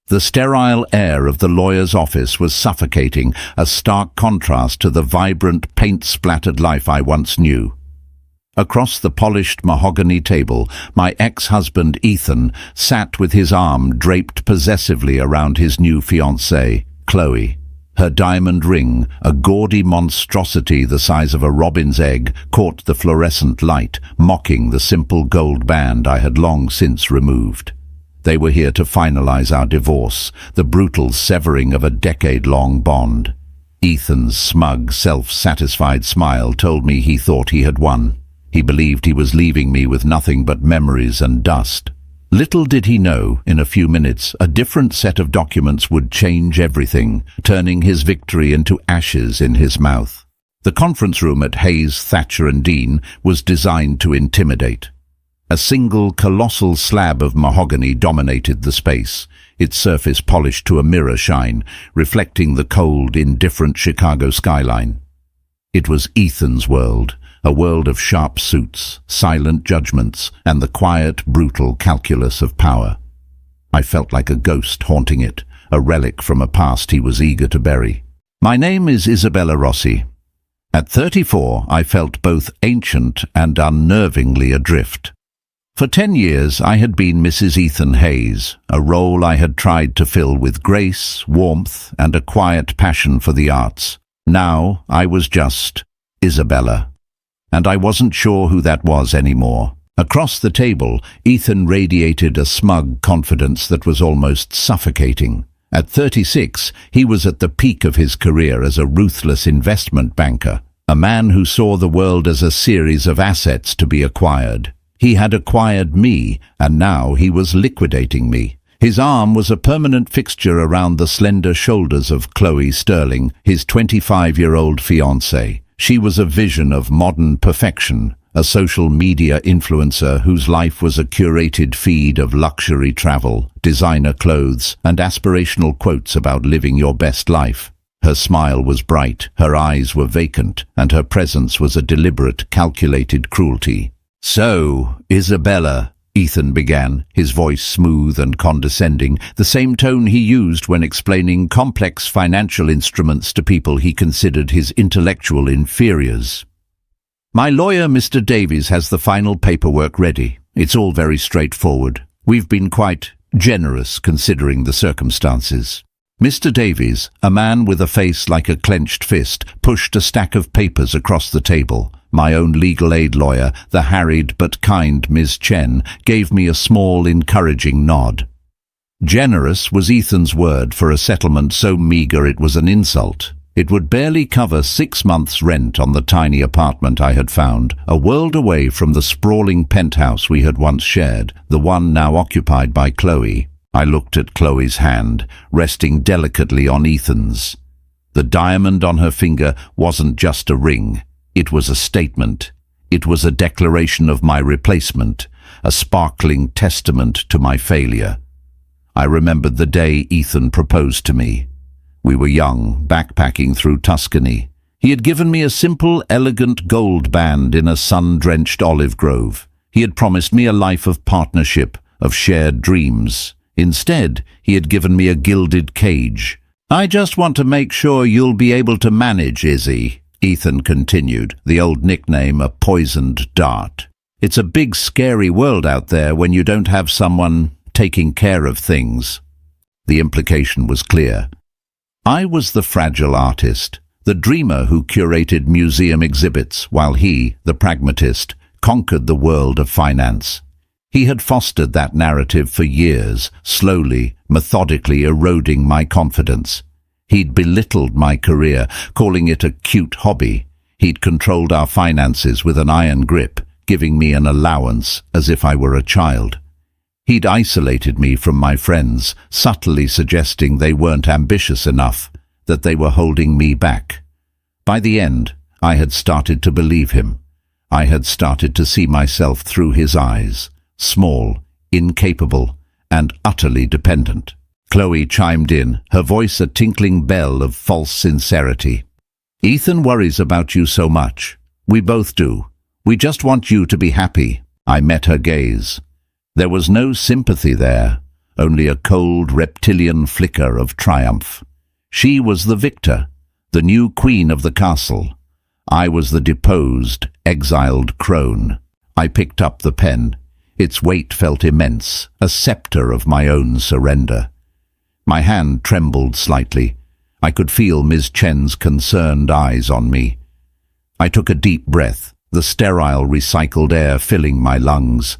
The sterile air of the lawyer's office was suffocating, a stark contrast to the vibrant, paint-splattered life I once knew. Across the polished mahogany table, my ex-husband Ethan sat with his arm draped possessively around his new fiancée, Chloe. Her diamond ring, a gaudy monstrosity the size of a robin's egg, caught the fluorescent light, mocking the simple gold band I had long since removed. They were here to finalize our divorce, the brutal severing of a decade-long bond. Ethan's smug, self-satisfied smile told me he thought he had won. He believed he was leaving me with nothing but memories and dust. Little did he know, in a few minutes, a different set of documents would change everything, turning his victory into ashes in his mouth. The conference room at Hayes, Thatcher and Dean was designed to intimidate. A single colossal slab of mahogany dominated the space, its surface polished to a mirror shine, reflecting the cold, indifferent Chicago skyline. It was Ethan's world, a world of sharp suits, silent judgments, and the quiet, brutal calculus of power. I felt like a ghost haunting it, a relic from a past he was eager to bury. My name is Isabella Rossi. At 34, I felt both ancient and unnervingly adrift. For 10 years, I had been Mrs. Ethan Hayes, a role I had tried to fill with grace, warmth, and a quiet passion for the arts. Now, I was just Isabella. And I wasn't sure who that was anymore. Across the table, Ethan radiated a smug confidence that was almost suffocating. At 36, he was at the peak of his career as a ruthless investment banker, a man who saw the world as a series of assets to be acquired. He had acquired me, and now he was liquidating me. His arm was a permanent fixture around the slender shoulders of Chloe Sterling, his 25-year-old fiancée. She was a vision of modern perfection, a social media influencer whose life was a curated feed of luxury travel, designer clothes, and aspirational quotes about living your best life. Her smile was bright, her eyes were vacant, and her presence was a deliberate, calculated cruelty. "So, Isabella," Ethan began, his voice smooth and condescending, the same tone he used when explaining complex financial instruments to people he considered his intellectual inferiors. "My lawyer, Mr. Davies, has the final paperwork ready. It's all very straightforward. We've been quite generous considering the circumstances." Mr. Davies, a man with a face like a clenched fist, pushed a stack of papers across the table. My own legal aid lawyer, the harried but kind Ms. Chen, gave me a small, encouraging nod. Generous was Ethan's word for a settlement so meager it was an insult. It would barely cover 6 months' rent on the tiny apartment I had found, a world away from the sprawling penthouse we had once shared, the one now occupied by Chloe. I looked at Chloe's hand, resting delicately on Ethan's. The diamond on her finger wasn't just a ring. It was a statement. It was a declaration of my replacement, a sparkling testament to my failure. I remembered the day Ethan proposed to me. We were young, backpacking through Tuscany. He had given me a simple, elegant gold band in a sun-drenched olive grove. He had promised me a life of partnership, of shared dreams. Instead, he had given me a gilded cage. "I just want to make sure you'll be able to manage, Izzy," Ethan continued, the old nickname a poisoned dart. "It's a big, scary world out there when you don't have someone taking care of things." The implication was clear. I was the fragile artist, the dreamer who curated museum exhibits, while he, the pragmatist, conquered the world of finance. He had fostered that narrative for years, slowly, methodically eroding my confidence. He'd belittled my career, calling it a cute hobby. He'd controlled our finances with an iron grip, giving me an allowance as if I were a child. He'd isolated me from my friends, subtly suggesting they weren't ambitious enough, that they were holding me back. By the end, I had started to believe him. I had started to see myself through his eyes, small, incapable, and utterly dependent. Chloe chimed in, her voice a tinkling bell of false sincerity. "Ethan worries about you so much. We both do. We just want you to be happy." I met her gaze. There was no sympathy there, only a cold reptilian flicker of triumph. She was the victor, the new queen of the castle. I was the deposed, exiled crone. I picked up the pen. Its weight felt immense, a scepter of my own surrender. My hand trembled slightly. I could feel Ms. Chen's concerned eyes on me. I took a deep breath, the sterile recycled air filling my lungs.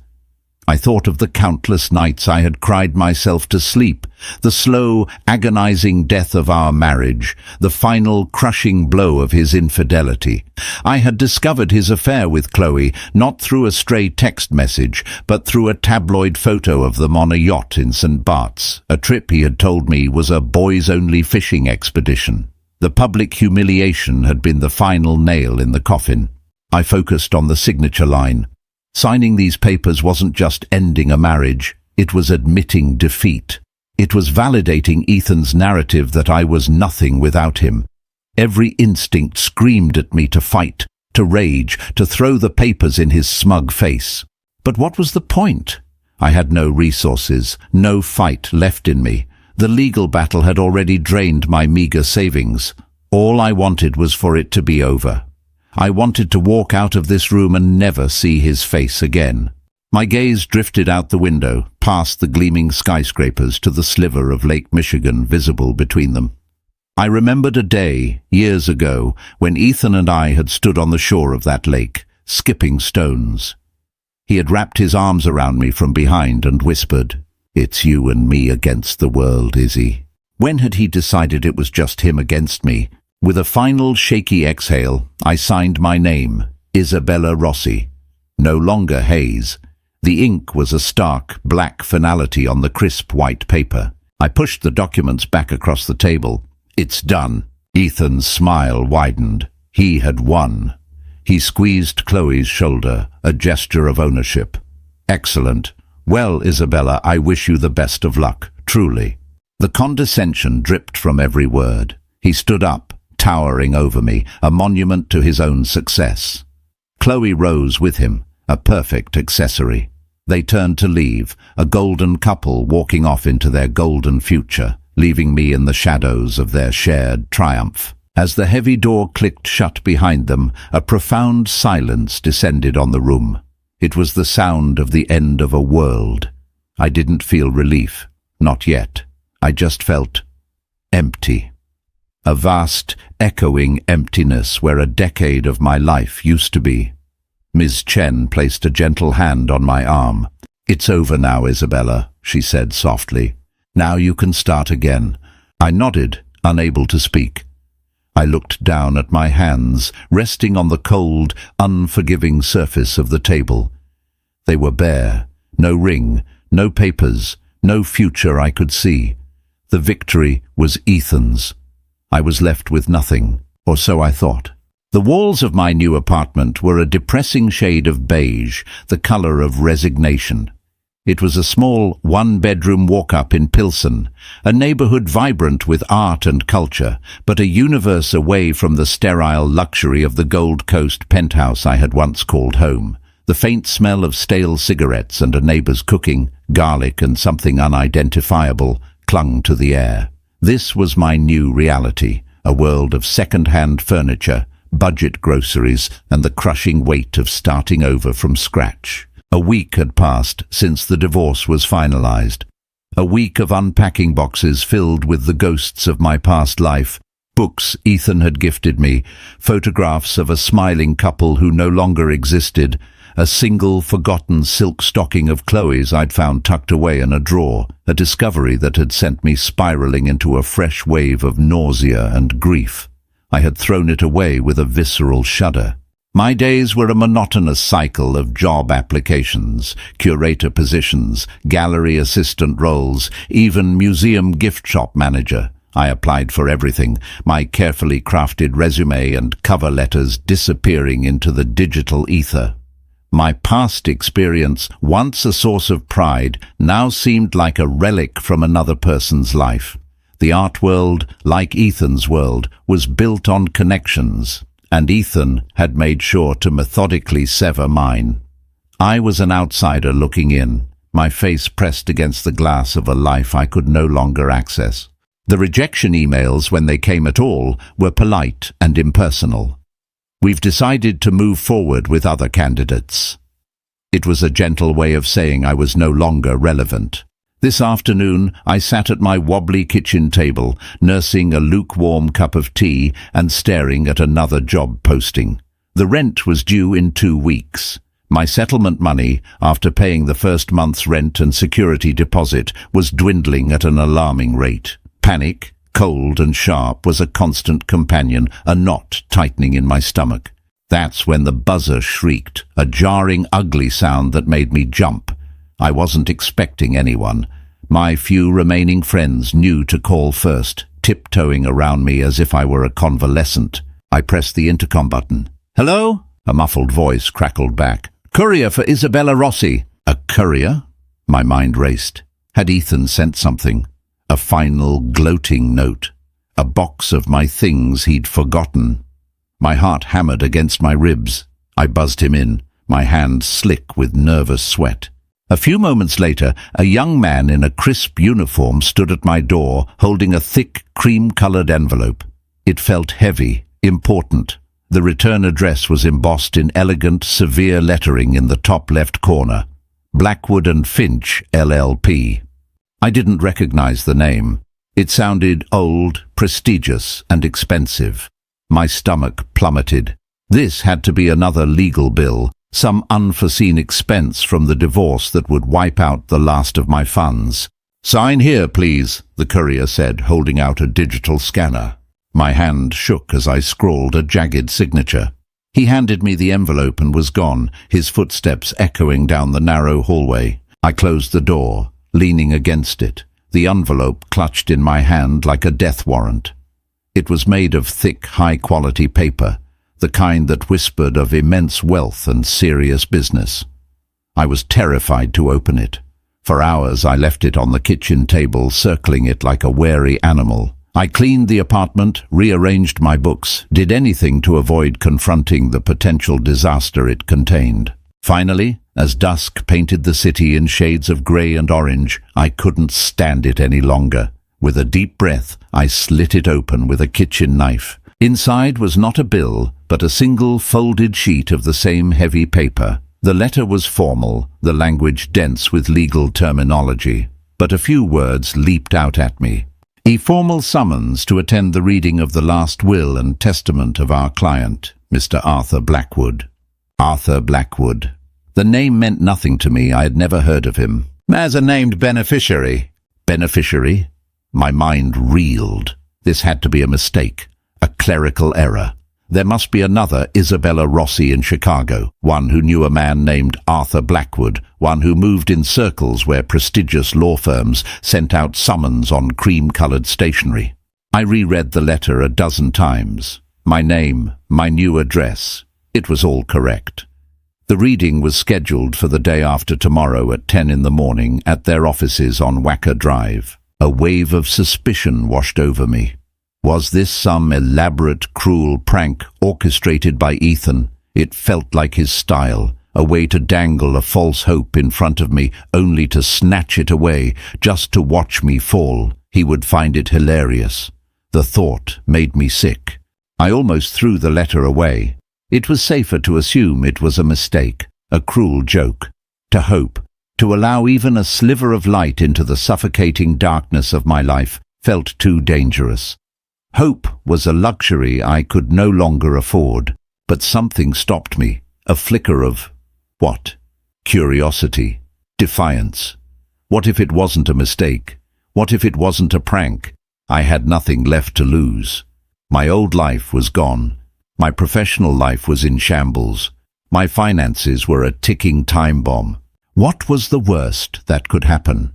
I thought of the countless nights I had cried myself to sleep, the slow, agonizing death of our marriage, the final crushing blow of his infidelity. I had discovered his affair with Chloe, not through a stray text message, but through a tabloid photo of them on a yacht in St. Bart's, a trip he had told me was a boys-only fishing expedition. The public humiliation had been the final nail in the coffin. I focused on the signature line. Signing these papers wasn't just ending a marriage, it was admitting defeat. It was validating Ethan's narrative that I was nothing without him. Every instinct screamed at me to fight, to rage, to throw the papers in his smug face. But what was the point? I had no resources, no fight left in me. The legal battle had already drained my meager savings. All I wanted was for it to be over. I wanted to walk out of this room and never see his face again. My gaze drifted out the window, past the gleaming skyscrapers to the sliver of Lake Michigan visible between them. I remembered a day, years ago, when Ethan and I had stood on the shore of that lake, skipping stones. He had wrapped his arms around me from behind and whispered, "It's you and me against the world, Izzy." When had he decided it was just him against me? With a final shaky exhale, I signed my name, Isabella Rossi. No longer Hayes. The ink was a stark, black finality on the crisp white paper. I pushed the documents back across the table. "It's done." Ethan's smile widened. He had won. He squeezed Chloe's shoulder, a gesture of ownership. "Excellent. Well, Isabella, I wish you the best of luck, truly." The condescension dripped from every word. He stood up, towering over me, a monument to his own success. Chloe rose with him, a perfect accessory. They turned to leave, a golden couple walking off into their golden future, leaving me in the shadows of their shared triumph. As the heavy door clicked shut behind them, a profound silence descended on the room. It was the sound of the end of a world. I didn't feel relief, not yet. I just felt empty. A vast, echoing emptiness where a decade of my life used to be. Ms. Chen placed a gentle hand on my arm. "It's over now, Isabella," she said softly. "Now you can start again." I nodded, unable to speak. I looked down at my hands, resting on the cold, unforgiving surface of the table. They were bare. No ring, no papers, no future I could see. The victory was Ethan's. I was left with nothing, or so I thought. The walls of my new apartment were a depressing shade of beige, the color of resignation. It was a small, one-bedroom walk-up in Pilsen, a neighborhood vibrant with art and culture, but a universe away from the sterile luxury of the Gold Coast penthouse I had once called home. The faint smell of stale cigarettes and a neighbor's cooking, garlic and something unidentifiable, clung to the air. This was my new reality, a world of second-hand furniture, budget groceries, and the crushing weight of starting over from scratch. A week had passed since the divorce was finalized. A week of unpacking boxes filled with the ghosts of my past life, books Ethan had gifted me, photographs of a smiling couple who no longer existed, a single forgotten silk stocking of Chloe's I'd found tucked away in a drawer, a discovery that had sent me spiraling into a fresh wave of nausea and grief. I had thrown it away with a visceral shudder. My days were a monotonous cycle of job applications, curator positions, gallery assistant roles, even museum gift shop manager. I applied for everything, my carefully crafted resume and cover letters disappearing into the digital ether. My past experience, once a source of pride, now seemed like a relic from another person's life. The art world, like Ethan's world, was built on connections, and Ethan had made sure to methodically sever mine. I was an outsider looking in, my face pressed against the glass of a life I could no longer access. The rejection emails, when they came at all, were polite and impersonal. "We've decided to move forward with other candidates." It was a gentle way of saying I was no longer relevant. This afternoon, I sat at my wobbly kitchen table, nursing a lukewarm cup of tea and staring at another job posting. The rent was due in 2 weeks. My settlement money, after paying the first month's rent and security deposit, was dwindling at an alarming rate. Panic, cold and sharp, was a constant companion, a knot tightening in my stomach. That's when the buzzer shrieked, a jarring, ugly sound that made me jump. I wasn't expecting anyone. My few remaining friends knew to call first, tiptoeing around me as if I were a convalescent. I pressed the intercom button. "Hello?" A muffled voice crackled back. "Courier for Isabella Rossi." A courier? My mind raced. Had Ethan sent something? A final, gloating note. A box of my things he'd forgotten. My heart hammered against my ribs. I buzzed him in, my hand slick with nervous sweat. A few moments later, a young man in a crisp uniform stood at my door, holding a thick, cream-colored envelope. It felt heavy, important. The return address was embossed in elegant, severe lettering in the top left corner. Blackwood and Finch, LLP. I didn't recognize the name. It sounded old, prestigious, and expensive. My stomach plummeted. This had to be another legal bill, some unforeseen expense from the divorce that would wipe out the last of my funds. "Sign here, please," the courier said, holding out a digital scanner. My hand shook as I scrawled a jagged signature. He handed me the envelope and was gone, his footsteps echoing down the narrow hallway. I closed the door, leaning against it, the envelope clutched in my hand like a death warrant. It was made of thick, high-quality paper, the kind that whispered of immense wealth and serious business. I was terrified to open it. For hours I left it on the kitchen table, circling it like a wary animal. I cleaned the apartment, rearranged my books, did anything to avoid confronting the potential disaster it contained. Finally, as dusk painted the city in shades of grey and orange, I couldn't stand it any longer. With a deep breath, I slit it open with a kitchen knife. Inside was not a bill, but a single folded sheet of the same heavy paper. The letter was formal, the language dense with legal terminology, but a few words leaped out at me. A formal summons to attend the reading of the last will and testament of our client, Mr. Arthur Blackwood. Arthur Blackwood. The name meant nothing to me. I had never heard of him. As a named beneficiary. Beneficiary? My mind reeled. This had to be a mistake, a clerical error. There must be another Isabella Rossi in Chicago, one who knew a man named Arthur Blackwood, one who moved in circles where prestigious law firms sent out summons on cream-colored stationery. I reread the letter a dozen times. My name, my new address. It was all correct. The reading was scheduled for the day after tomorrow at 10 in the morning at their offices on Wacker Drive. A wave of suspicion washed over me. Was this some elaborate, cruel prank orchestrated by Ethan? It felt like his style, a way to dangle a false hope in front of me, only to snatch it away, just to watch me fall. He would find it hilarious. The thought made me sick. I almost threw the letter away. It was safer to assume it was a mistake, a cruel joke. To hope, to allow even a sliver of light into the suffocating darkness of my life, felt too dangerous. Hope was a luxury I could no longer afford, but something stopped me, a flicker of, what? Curiosity, defiance. What if it wasn't a mistake? What if it wasn't a prank? I had nothing left to lose. My old life was gone. My professional life was in shambles. My finances were a ticking time bomb. What was the worst that could happen?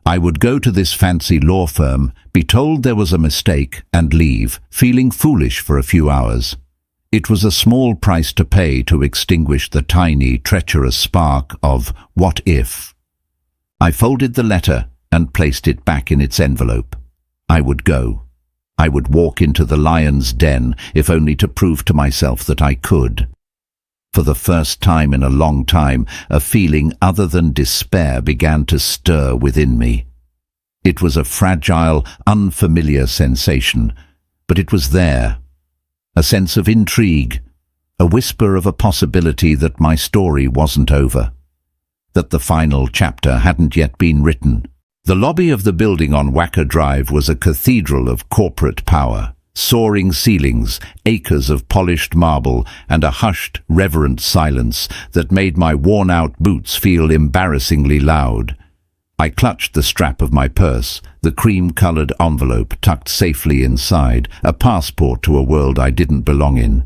I would go to this fancy law firm, be told there was a mistake, and leave, feeling foolish for a few hours. It was a small price to pay to extinguish the tiny, treacherous spark of what if. I folded the letter and placed it back in its envelope. I would go. I would walk into the lion's den, if only to prove to myself that I could. For the first time in a long time, a feeling other than despair began to stir within me. It was a fragile, unfamiliar sensation, but it was there. A sense of intrigue, a whisper of a possibility that my story wasn't over, that the final chapter hadn't yet been written. The lobby of the building on Wacker Drive was a cathedral of corporate power. Soaring ceilings, acres of polished marble, and a hushed, reverent silence that made my worn-out boots feel embarrassingly loud. I clutched the strap of my purse, the cream-colored envelope tucked safely inside, a passport to a world I didn't belong in.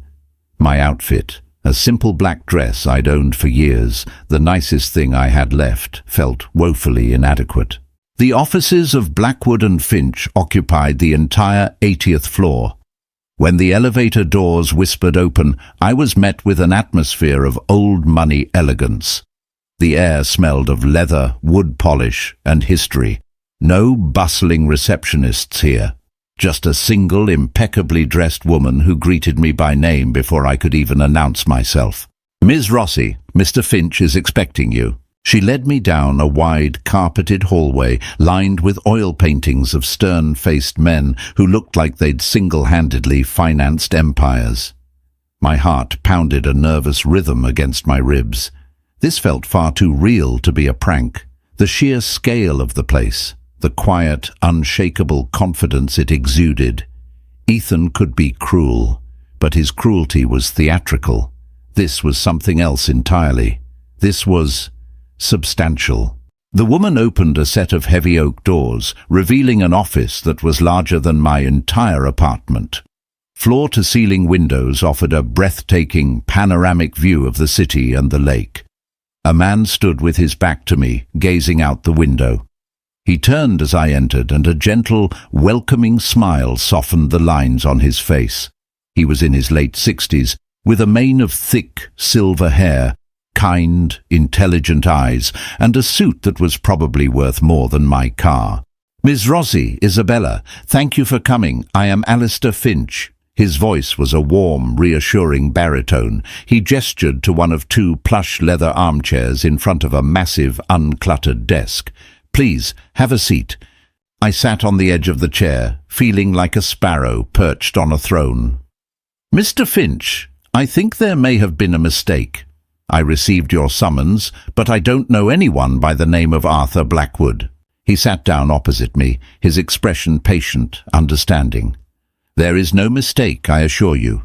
My outfit, a simple black dress I'd owned for years, the nicest thing I had left, felt woefully inadequate. The offices of Blackwood and Finch occupied the entire 80th floor. When the elevator doors whispered open, I was met with an atmosphere of old-money elegance. The air smelled of leather, wood polish, and history. No bustling receptionists here. Just a single, impeccably dressed woman who greeted me by name before I could even announce myself. "Ms. Rossi, Mr. Finch is expecting you." She led me down a wide, carpeted hallway lined with oil paintings of stern-faced men who looked like they'd single-handedly financed empires. My heart pounded a nervous rhythm against my ribs. This felt far too real to be a prank. The sheer scale of the place, the quiet, unshakable confidence it exuded. Ethan could be cruel, but his cruelty was theatrical. This was something else entirely. This was substantial. The woman opened a set of heavy oak doors, revealing an office that was larger than my entire apartment. Floor-to-ceiling windows offered a breathtaking, panoramic view of the city and the lake. A man stood with his back to me, gazing out the window. He turned as I entered, and a gentle, welcoming smile softened the lines on his face. He was in his late 60s, with a mane of thick, silver hair, kind, intelligent eyes, and a suit that was probably worth more than my car. "Ms. Rossi, Isabella, thank you for coming. I am Alistair Finch." His voice was a warm, reassuring baritone. He gestured to one of two plush leather armchairs in front of a massive, uncluttered desk. "Please, have a seat." I sat on the edge of the chair, feeling like a sparrow perched on a throne. "Mr. Finch, I think there may have been a mistake. I received your summons, but I don't know anyone by the name of Arthur Blackwood." He sat down opposite me, his expression patient, understanding. "There is no mistake, I assure you.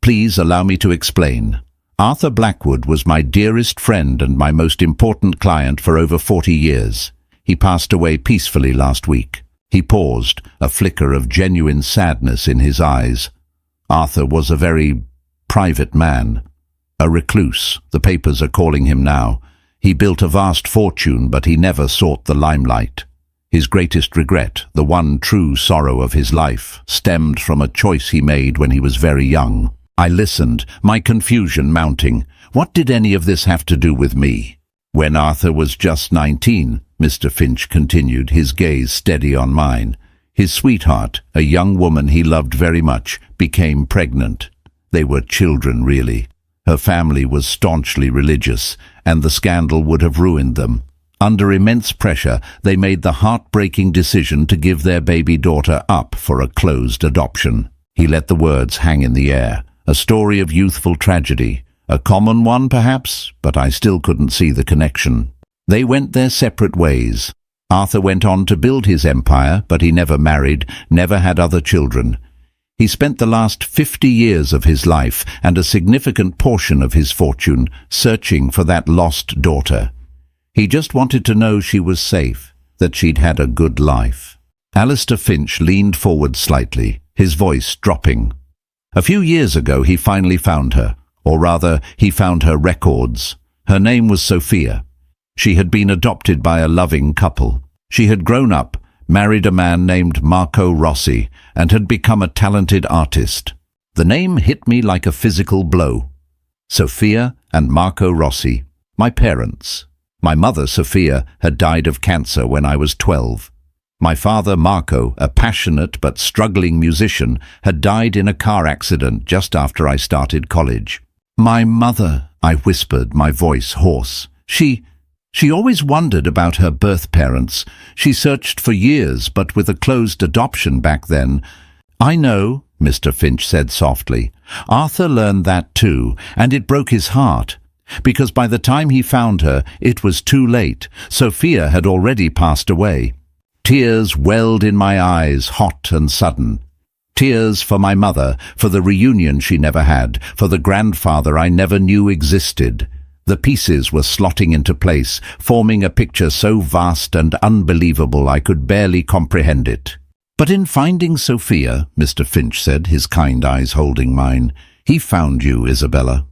Please allow me to explain. Arthur Blackwood was my dearest friend and my most important client for over 40 years. He passed away peacefully last week." He paused, a flicker of genuine sadness in his eyes. Arthur was a very private man. A recluse, the papers are calling him now. He built a vast fortune, but he never sought the limelight. His greatest regret, the one true sorrow of his life, stemmed from a choice he made when he was very young. I listened, my confusion mounting. What did any of this have to do with me? "When Arthur was just 19, Mr. Finch continued, his gaze steady on mine. "His sweetheart, a young woman he loved very much, became pregnant. They were children, really. Her family was staunchly religious, and the scandal would have ruined them. Under immense pressure, they made the heartbreaking decision to give their baby daughter up for a closed adoption." He let the words hang in the air. A story of youthful tragedy. A common one, perhaps, but I still couldn't see the connection. They went their separate ways. Arthur went on to build his empire, but he never married, never had other children. He spent the last 50 years of his life and a significant portion of his fortune searching for that lost daughter. He just wanted to know she was safe, that she'd had a good life. Alistair Finch leaned forward slightly, his voice dropping. "A few years ago he finally found her, or rather, he found her records. Her name was Sophia. She had been adopted by a loving couple. She had grown up, married a man named Marco Rossi, and had become a talented artist. The name hit me like a physical blow. Sophia and Marco Rossi, my parents. My mother, Sophia, had died of cancer when I was 12. My father, Marco, a passionate but struggling musician, had died in a car accident just after I started college. My mother, I whispered, my voice hoarse. She always wondered about her birth parents. She searched for years, but with a closed adoption back then. I know, Mr. Finch said softly. Arthur learned that too, and it broke his heart. Because by the time he found her, it was too late. Sophia had already passed away. Tears welled in my eyes, hot and sudden. Tears for my mother, for the reunion she never had, for the grandfather I never knew existed. The pieces were slotting into place, forming a picture so vast and unbelievable I could barely comprehend it. But in finding Sophia, Mr. Finch said, his kind eyes holding mine, he found you, Isabella.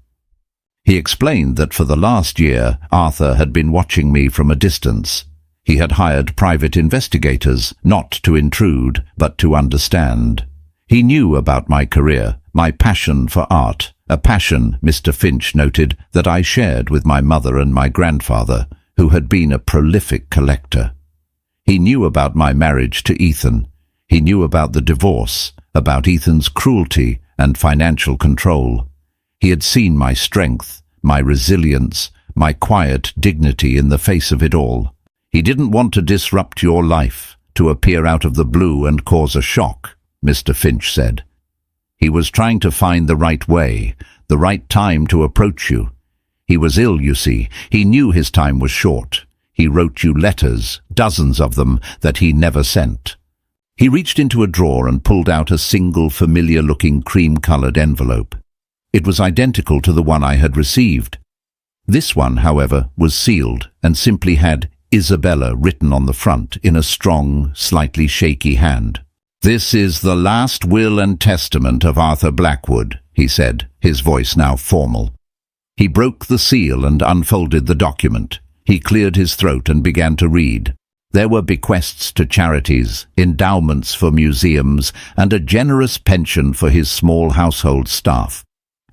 He explained that for the last year, Arthur had been watching me from a distance. He had hired private investigators, not to intrude, but to understand. He knew about my career, my passion for art, a passion, Mr. Finch noted, that I shared with my mother and my grandfather, who had been a prolific collector. He knew about my marriage to Ethan. He knew about the divorce, about Ethan's cruelty and financial control. He had seen my strength, my resilience, my quiet dignity in the face of it all. He didn't want to disrupt your life, to appear out of the blue and cause a shock, Mr. Finch said. He was trying to find the right way, the right time to approach you. He was ill, you see. He knew his time was short. He wrote you letters, dozens of them, that he never sent. He reached into a drawer and pulled out a single familiar-looking cream-colored envelope. It was identical to the one I had received. This one, however, was sealed and simply had Isabella written on the front in a strong, slightly shaky hand. "This is the last will and testament of Arthur Blackwood," he said, his voice now formal. He broke the seal and unfolded the document. He cleared his throat and began to read. There were bequests to charities, endowments for museums, and a generous pension for his small household staff.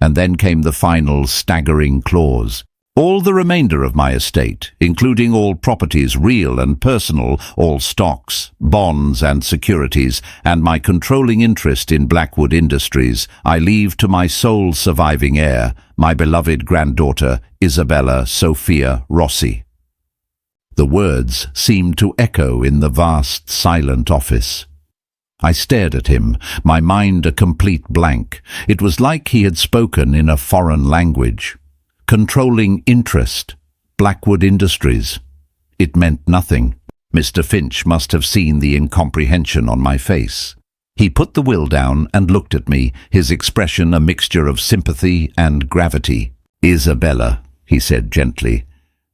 And then came the final staggering clause. All the remainder of my estate, including all properties real and personal, all stocks, bonds and securities, and my controlling interest in Blackwood Industries, I leave to my sole surviving heir, my beloved granddaughter, Isabella Sophia Rossi. The words seemed to echo in the vast, silent office. I stared at him, my mind a complete blank. It was like he had spoken in a foreign language. Controlling interest, Blackwood Industries. It meant nothing. Mr. Finch must have seen the incomprehension on my face. He put the will down and looked at me, his expression a mixture of sympathy and gravity. "Isabella," he said gently,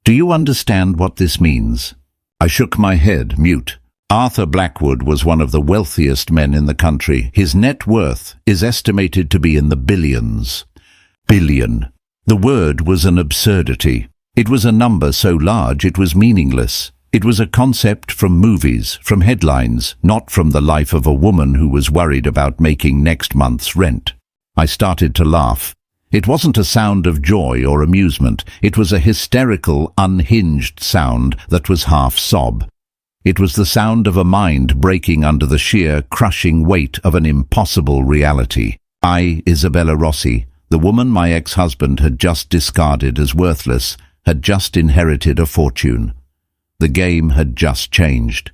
"do you understand what this means?" I shook my head, mute. Arthur Blackwood was one of the wealthiest men in the country. His net worth is estimated to be in the billions. Billion. The word was an absurdity. It was a number so large it was meaningless. It was a concept from movies, from headlines, not from the life of a woman who was worried about making next month's rent. I started to laugh. It wasn't a sound of joy or amusement. It was a hysterical, unhinged sound that was half sob. It was the sound of a mind breaking under the sheer, crushing weight of an impossible reality. I, Isabella Rossi, the woman my ex-husband had just discarded as worthless, had just inherited a fortune. The game had just changed.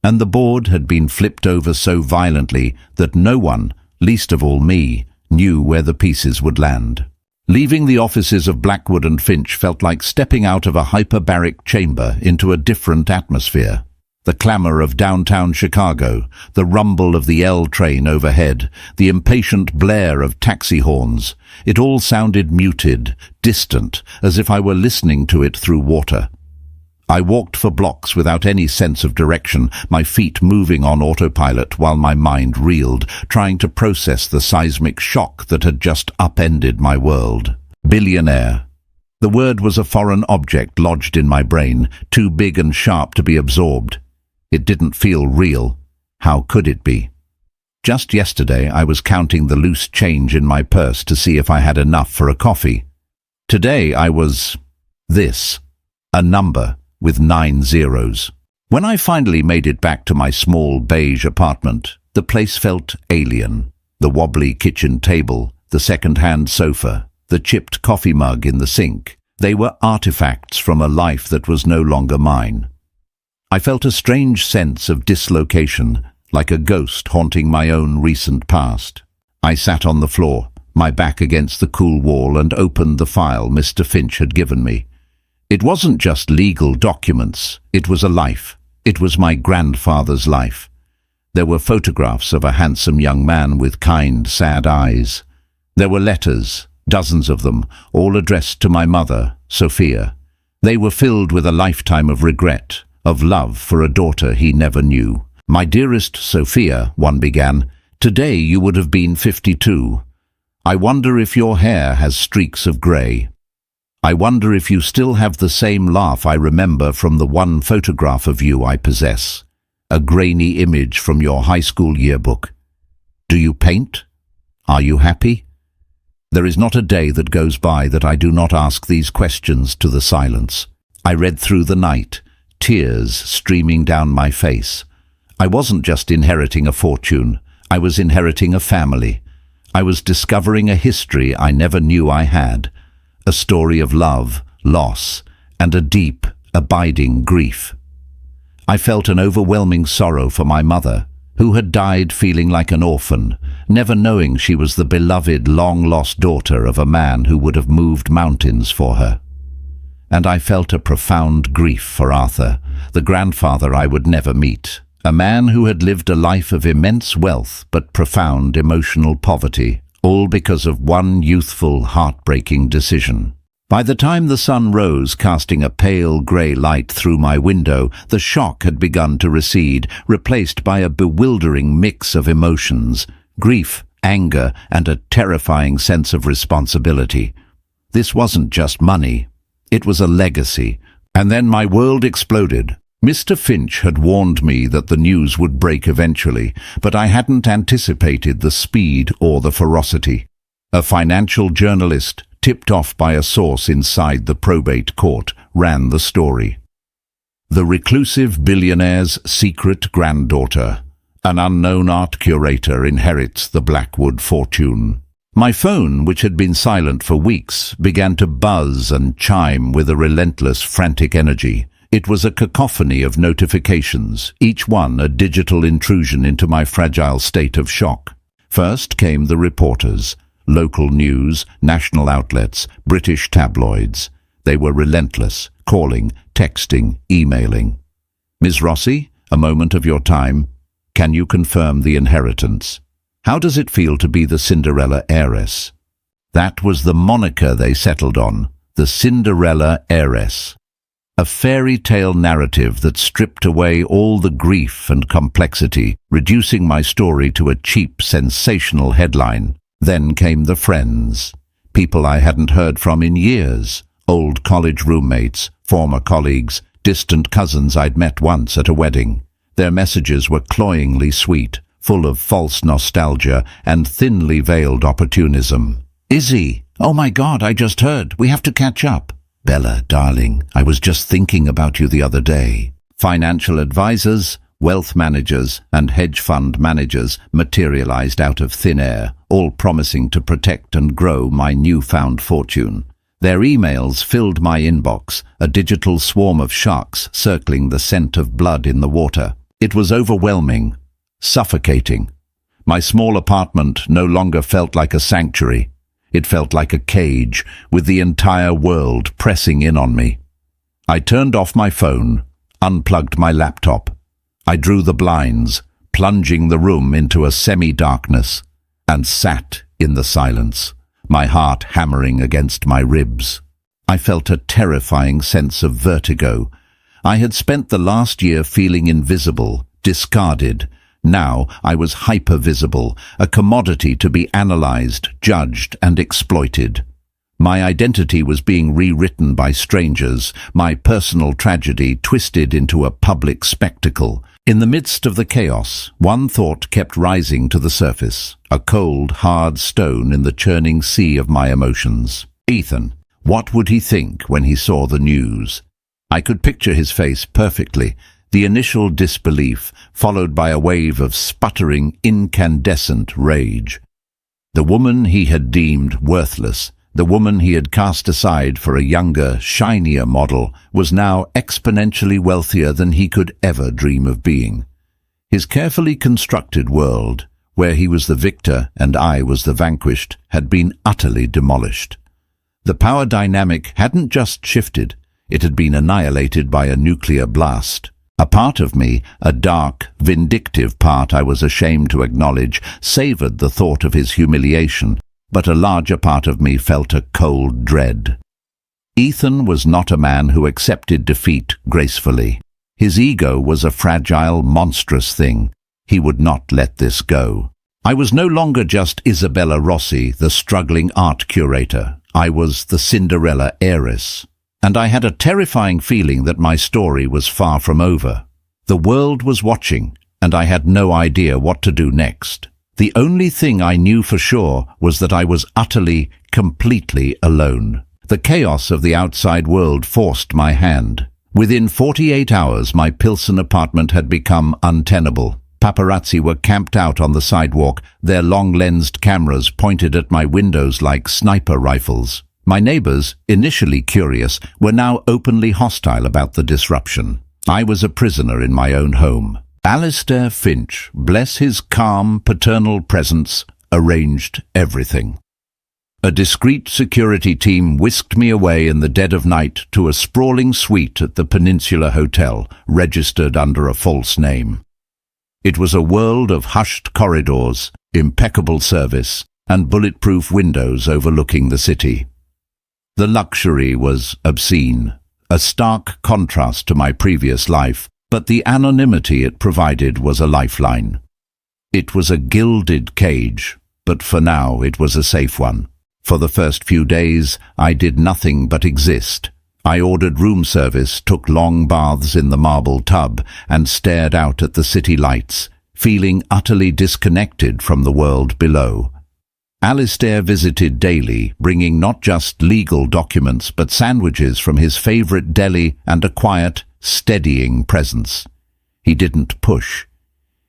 And the board had been flipped over so violently that no one, least of all me, knew where the pieces would land. Leaving the offices of Blackwood and Finch felt like stepping out of a hyperbaric chamber into a different atmosphere. The clamor of downtown Chicago, the rumble of the L train overhead, the impatient blare of taxi horns, it all sounded muted, distant, as if I were listening to it through water. I walked for blocks without any sense of direction, my feet moving on autopilot while my mind reeled, trying to process the seismic shock that had just upended my world. Billionaire. The word was a foreign object lodged in my brain, too big and sharp to be absorbed. It didn't feel real. How could it be? Just yesterday I was counting the loose change in my purse to see if I had enough for a coffee. Today I was this, a number with 9 zeros. When I finally made it back to my small beige apartment, the place felt alien. The wobbly kitchen table, the second-hand sofa, the chipped coffee mug in the sink. They were artifacts from a life that was no longer mine. I felt a strange sense of dislocation, like a ghost haunting my own recent past. I sat on the floor, my back against the cool wall, and opened the file Mr. Finch had given me. It wasn't just legal documents, it was a life. It was my grandfather's life. There were photographs of a handsome young man with kind, sad eyes. There were letters, dozens of them, all addressed to my mother, Sophia. They were filled with a lifetime of regret, of love for a daughter he never knew. "My dearest Sophia," one began, "today you would have been 52. I wonder if your hair has streaks of grey. I wonder if you still have the same laugh I remember from the one photograph of you I possess, a grainy image from your high school yearbook. Do you paint? Are you happy?" There is not a day that goes by that I do not ask these questions to the silence. I read through the night, tears streaming down my face. I wasn't just inheriting a fortune, I was inheriting a family. I was discovering a history I never knew I had, a story of love, loss, and a deep, abiding grief. I felt an overwhelming sorrow for my mother, who had died feeling like an orphan, never knowing she was the beloved, long-lost daughter of a man who would have moved mountains for her. And I felt a profound grief for Arthur, the grandfather I would never meet, a man who had lived a life of immense wealth but profound emotional poverty, all because of one youthful, heartbreaking decision. By the time the sun rose, casting a pale grey light through my window, the shock had begun to recede, replaced by a bewildering mix of emotions, grief, anger, and a terrifying sense of responsibility. This wasn't just money. It was a legacy. And then my world exploded. Mr. Finch had warned me that the news would break eventually, but I hadn't anticipated the speed or the ferocity. A financial journalist, tipped off by a source inside the probate court, ran the story. The reclusive billionaire's secret granddaughter, an unknown art curator, inherits the Blackwood fortune. My phone, which had been silent for weeks, began to buzz and chime with a relentless, frantic energy. It was a cacophony of notifications, each one a digital intrusion into my fragile state of shock. First came the reporters, local news, national outlets, British tabloids. They were relentless, calling, texting, emailing. "Ms. Rossi, a moment of your time. Can you confirm the inheritance? How does it feel to be the Cinderella heiress?" That was the moniker they settled on, the Cinderella heiress. A fairy tale narrative that stripped away all the grief and complexity, reducing my story to a cheap, sensational headline. Then came the friends, people I hadn't heard from in years, old college roommates, former colleagues, distant cousins I'd met once at a wedding. Their messages were cloyingly sweet, full of false nostalgia and thinly veiled opportunism. "Izzy, oh my God, I just heard. We have to catch up." "Bella, darling, I was just thinking about you the other day." Financial advisors, wealth managers, and hedge fund managers materialized out of thin air, all promising to protect and grow my newfound fortune. Their emails filled my inbox, a digital swarm of sharks circling the scent of blood in the water. It was overwhelming, suffocating. My small apartment no longer felt like a sanctuary. It felt like a cage, with the entire world pressing in on me. I turned off my phone, unplugged my laptop. I drew the blinds, plunging the room into a semi-darkness, and sat in the silence, my heart hammering against my ribs. I felt a terrifying sense of vertigo. I had spent the last year feeling invisible, discarded. Now I was hyper-visible, a commodity to be analyzed, judged, and exploited. My identity was being rewritten by strangers, my personal tragedy twisted into a public spectacle. In the midst of the chaos, one thought kept rising to the surface, a cold, hard stone in the churning sea of my emotions. Ethan, what would he think when he saw the news? I could picture his face perfectly, the initial disbelief, followed by a wave of sputtering, incandescent rage. The woman he had deemed worthless, The woman he had cast aside for a younger, shinier model was now exponentially wealthier than he could ever dream of being. His carefully constructed world, where he was the victor and I was the vanquished, had been utterly demolished. The power dynamic hadn't just shifted, it had been annihilated by a nuclear blast. A part of me, a dark, vindictive part I was ashamed to acknowledge, savored the thought of his humiliation, but a larger part of me felt a cold dread. Ethan was not a man who accepted defeat gracefully. His ego was a fragile, monstrous thing. He would not let this go. I was no longer just Isabella Rossi, the struggling art curator. I was the Cinderella heiress. And I had a terrifying feeling that my story was far from over. The world was watching, and I had no idea what to do next. The only thing I knew for sure was that I was utterly, completely alone. The chaos of the outside world forced my hand. Within 48 hours, my Pilsen apartment had become untenable. Paparazzi were camped out on the sidewalk, their long-lensed cameras pointed at my windows like sniper rifles. My neighbors, initially curious, were now openly hostile about the disruption. I was a prisoner in my own home. Alistair Finch, bless his calm, paternal presence, arranged everything. A discreet security team whisked me away in the dead of night to a sprawling suite at the Peninsula Hotel, registered under a false name. It was a world of hushed corridors, impeccable service, and bulletproof windows overlooking the city. The luxury was obscene, a stark contrast to my previous life, but the anonymity it provided was a lifeline. It was a gilded cage, but for now it was a safe one. For the first few days, I did nothing but exist. I ordered room service, took long baths in the marble tub, and stared out at the city lights, feeling utterly disconnected from the world below. Alistair visited daily, bringing not just legal documents but sandwiches from his favorite deli and a quiet, steadying presence. He didn't push.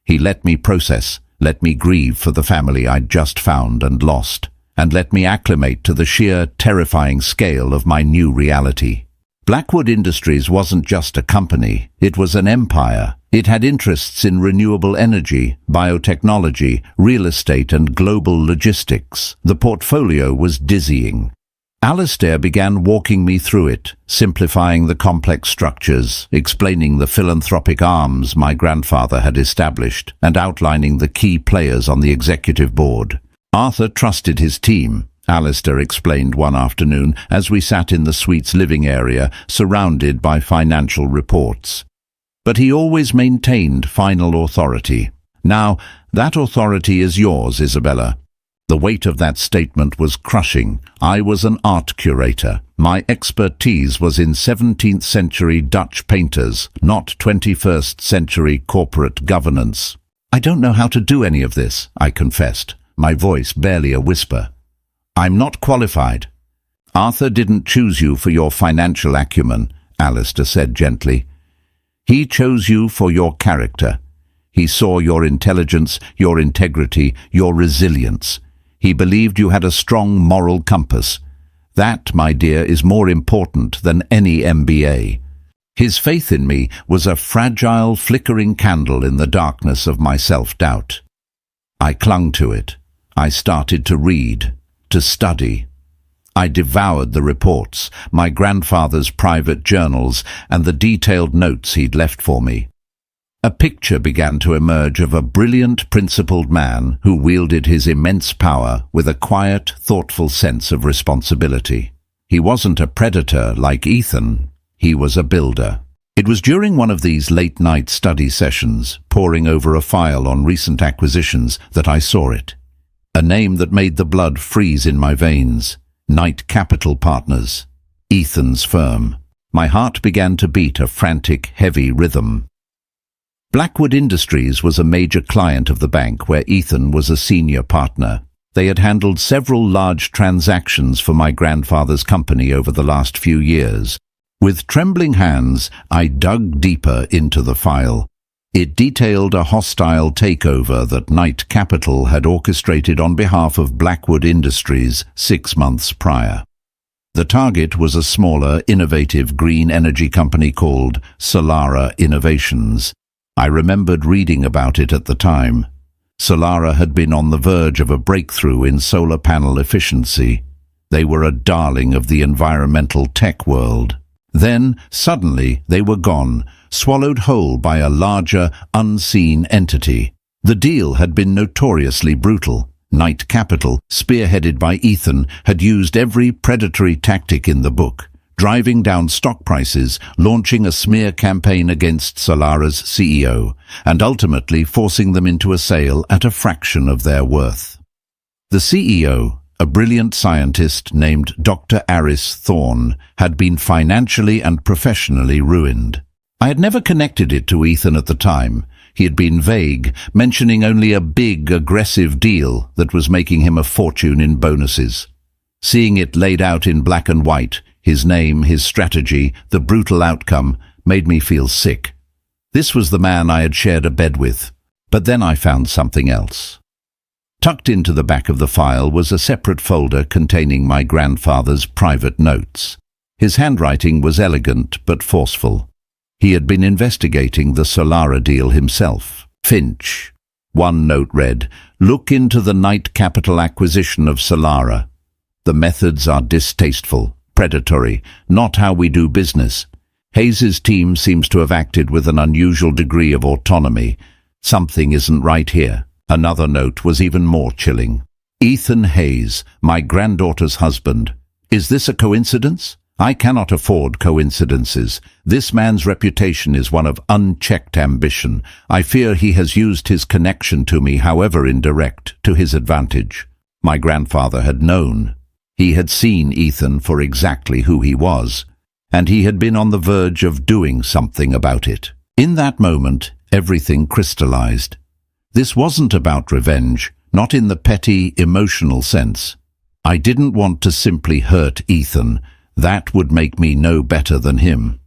He let me process, let me grieve for the family I'd just found and lost, and let me acclimate to the sheer, terrifying scale of my new reality. Blackwood Industries wasn't just a company, it was an empire. It had interests in renewable energy, biotechnology, real estate and global logistics. The portfolio was dizzying. Alistair began walking me through it, simplifying the complex structures, explaining the philanthropic arms my grandfather had established, and outlining the key players on the executive board. Arthur trusted his team, Alistair explained one afternoon as we sat in the suite's living area, surrounded by financial reports. But he always maintained final authority. Now, that authority is yours, Isabella. The weight of that statement was crushing. I was an art curator. My expertise was in 17th century Dutch painters, not 21st century corporate governance. I don't know how to do any of this, I confessed, my voice barely a whisper. I'm not qualified. Arthur didn't choose you for your financial acumen, Alistair said gently. He chose you for your character. He saw your intelligence, your integrity, your resilience. He believed you had a strong moral compass. That, my dear, is more important than any MBA. His faith in me was a fragile, flickering candle in the darkness of my self-doubt. I clung to it. I started to read, to study. I devoured the reports, my grandfather's private journals, and the detailed notes he'd left for me. A picture began to emerge of a brilliant, principled man who wielded his immense power with a quiet, thoughtful sense of responsibility. He wasn't a predator like Ethan, he was a builder. It was during one of these late-night study sessions, poring over a file on recent acquisitions, that I saw it. A name that made the blood freeze in my veins. Knight Capital Partners, Ethan's firm. My heart began to beat a frantic, heavy rhythm. Blackwood Industries was a major client of the bank where Ethan was a senior partner. They had handled several large transactions for my grandfather's company over the last few years. With trembling hands, I dug deeper into the file. It detailed a hostile takeover that Knight Capital had orchestrated on behalf of Blackwood Industries 6 months prior. The target was a smaller, innovative green energy company called Solara Innovations. I remembered reading about it at the time. Solara had been on the verge of a breakthrough in solar panel efficiency. They were a darling of the environmental tech world. Then, suddenly, they were gone, swallowed whole by a larger, unseen entity. The deal had been notoriously brutal. Knight Capital, spearheaded by Ethan, had used every predatory tactic in the book, driving down stock prices, launching a smear campaign against Solara's CEO, and ultimately forcing them into a sale at a fraction of their worth. The CEO, a brilliant scientist named Dr. Aris Thorne, had been financially and professionally ruined. I had never connected it to Ethan at the time. He had been vague, mentioning only a big, aggressive deal that was making him a fortune in bonuses. Seeing it laid out in black and white, his name, his strategy, the brutal outcome, made me feel sick. This was the man I had shared a bed with. But then I found something else. Tucked into the back of the file was a separate folder containing my grandfather's private notes. His handwriting was elegant but forceful. He had been investigating the Solara deal himself. Finch. One note read, "Look into the Knight Capital acquisition of Solara. The methods are distasteful, predatory, not how we do business. Hayes's team seems to have acted with an unusual degree of autonomy. Something isn't right here." Another note was even more chilling. "Ethan Hayes, my granddaughter's husband. Is this a coincidence? I cannot afford coincidences. This man's reputation is one of unchecked ambition. I fear he has used his connection to me, however indirect, to his advantage." My grandfather had known. He had seen Ethan for exactly who he was, and he had been on the verge of doing something about it. In that moment, everything crystallized. This wasn't about revenge, not in the petty, emotional sense. I didn't want to simply hurt Ethan. That would make me no better than him.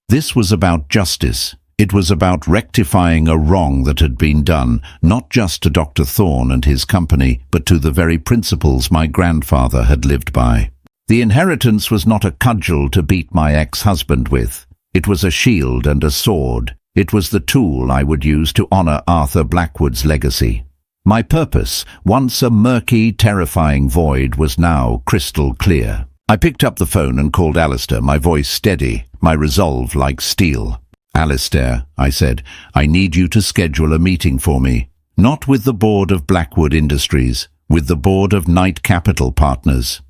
This was about justice. It was about rectifying a wrong that had been done, not just to Dr. Thorne and his company, but to the very principles my grandfather had lived by. The inheritance was not a cudgel to beat my ex-husband with. It was a shield and a sword. It was the tool I would use to honor Arthur Blackwood's legacy. My purpose, once a murky, terrifying void, was now crystal clear. I picked up the phone and called Alistair, my voice steady, my resolve like steel. "Alistair," I said, "I need you to schedule a meeting for me. Not with the board of Blackwood Industries, with the board of Knight Capital Partners."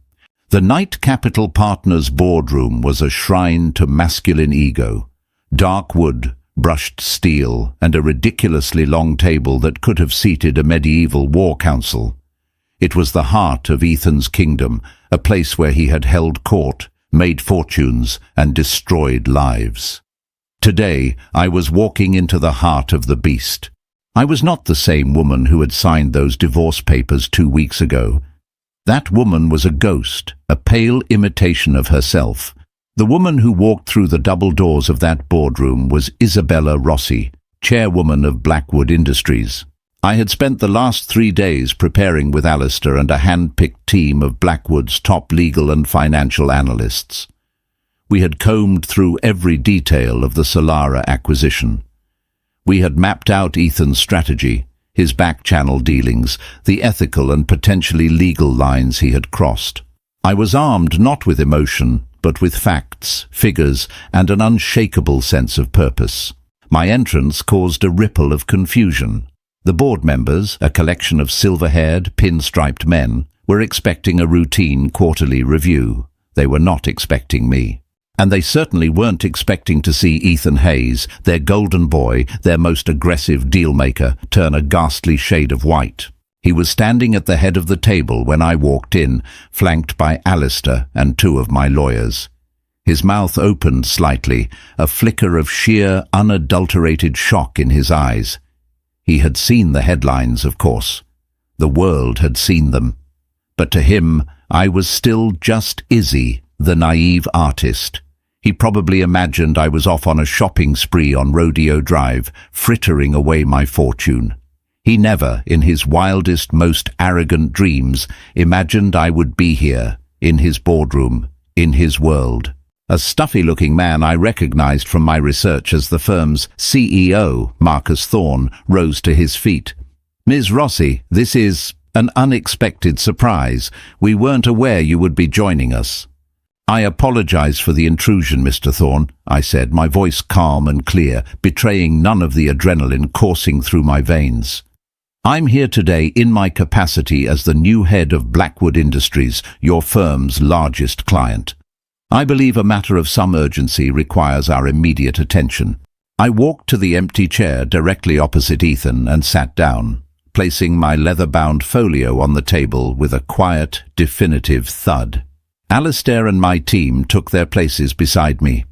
The Knight Capital Partners boardroom was a shrine to masculine ego. Dark wood, brushed steel, and a ridiculously long table that could have seated a medieval war council. It was the heart of Ethan's kingdom, a place where he had held court, made fortunes, and destroyed lives. Today, I was walking into the heart of the beast. I was not the same woman who had signed those divorce papers 2 weeks ago. That woman was a ghost, a pale imitation of herself. The woman who walked through the double doors of that boardroom was Isabella Rossi, chairwoman of Blackwood Industries. I had spent the last 3 days preparing with Alistair and a hand-picked team of Blackwood's top legal and financial analysts. We had combed through every detail of the Solara acquisition. We had mapped out Ethan's strategy, his back-channel dealings, the ethical and potentially legal lines he had crossed. I was armed not with emotion, but with facts, figures, and an unshakable sense of purpose. My entrance caused a ripple of confusion. The board members, a collection of silver-haired, pinstriped men, were expecting a routine quarterly review. They were not expecting me. And they certainly weren't expecting to see Ethan Hayes, their golden boy, their most aggressive dealmaker, turn a ghastly shade of white. He was standing at the head of the table when I walked in, flanked by Alistair and 2 of my lawyers. His mouth opened slightly, a flicker of sheer, unadulterated shock in his eyes. He had seen the headlines, of course. The world had seen them. But to him, I was still just Izzy, the naive artist. He probably imagined I was off on a shopping spree on Rodeo Drive, frittering away my fortune. He never, in his wildest, most arrogant dreams, imagined I would be here, in his boardroom, in his world. A stuffy-looking man I recognized from my research as the firm's CEO, Marcus Thorne, rose to his feet. "Ms. Rossi, this is an unexpected surprise. We weren't aware you would be joining us." "I apologize for the intrusion, Mr. Thorne," I said, my voice calm and clear, betraying none of the adrenaline coursing through my veins. "I'm here today in my capacity as the new head of Blackwood Industries, your firm's largest client. I believe a matter of some urgency requires our immediate attention." I walked to the empty chair directly opposite Ethan and sat down, placing my leather-bound folio on the table with a quiet, definitive thud. Alistair and my team took their places beside me.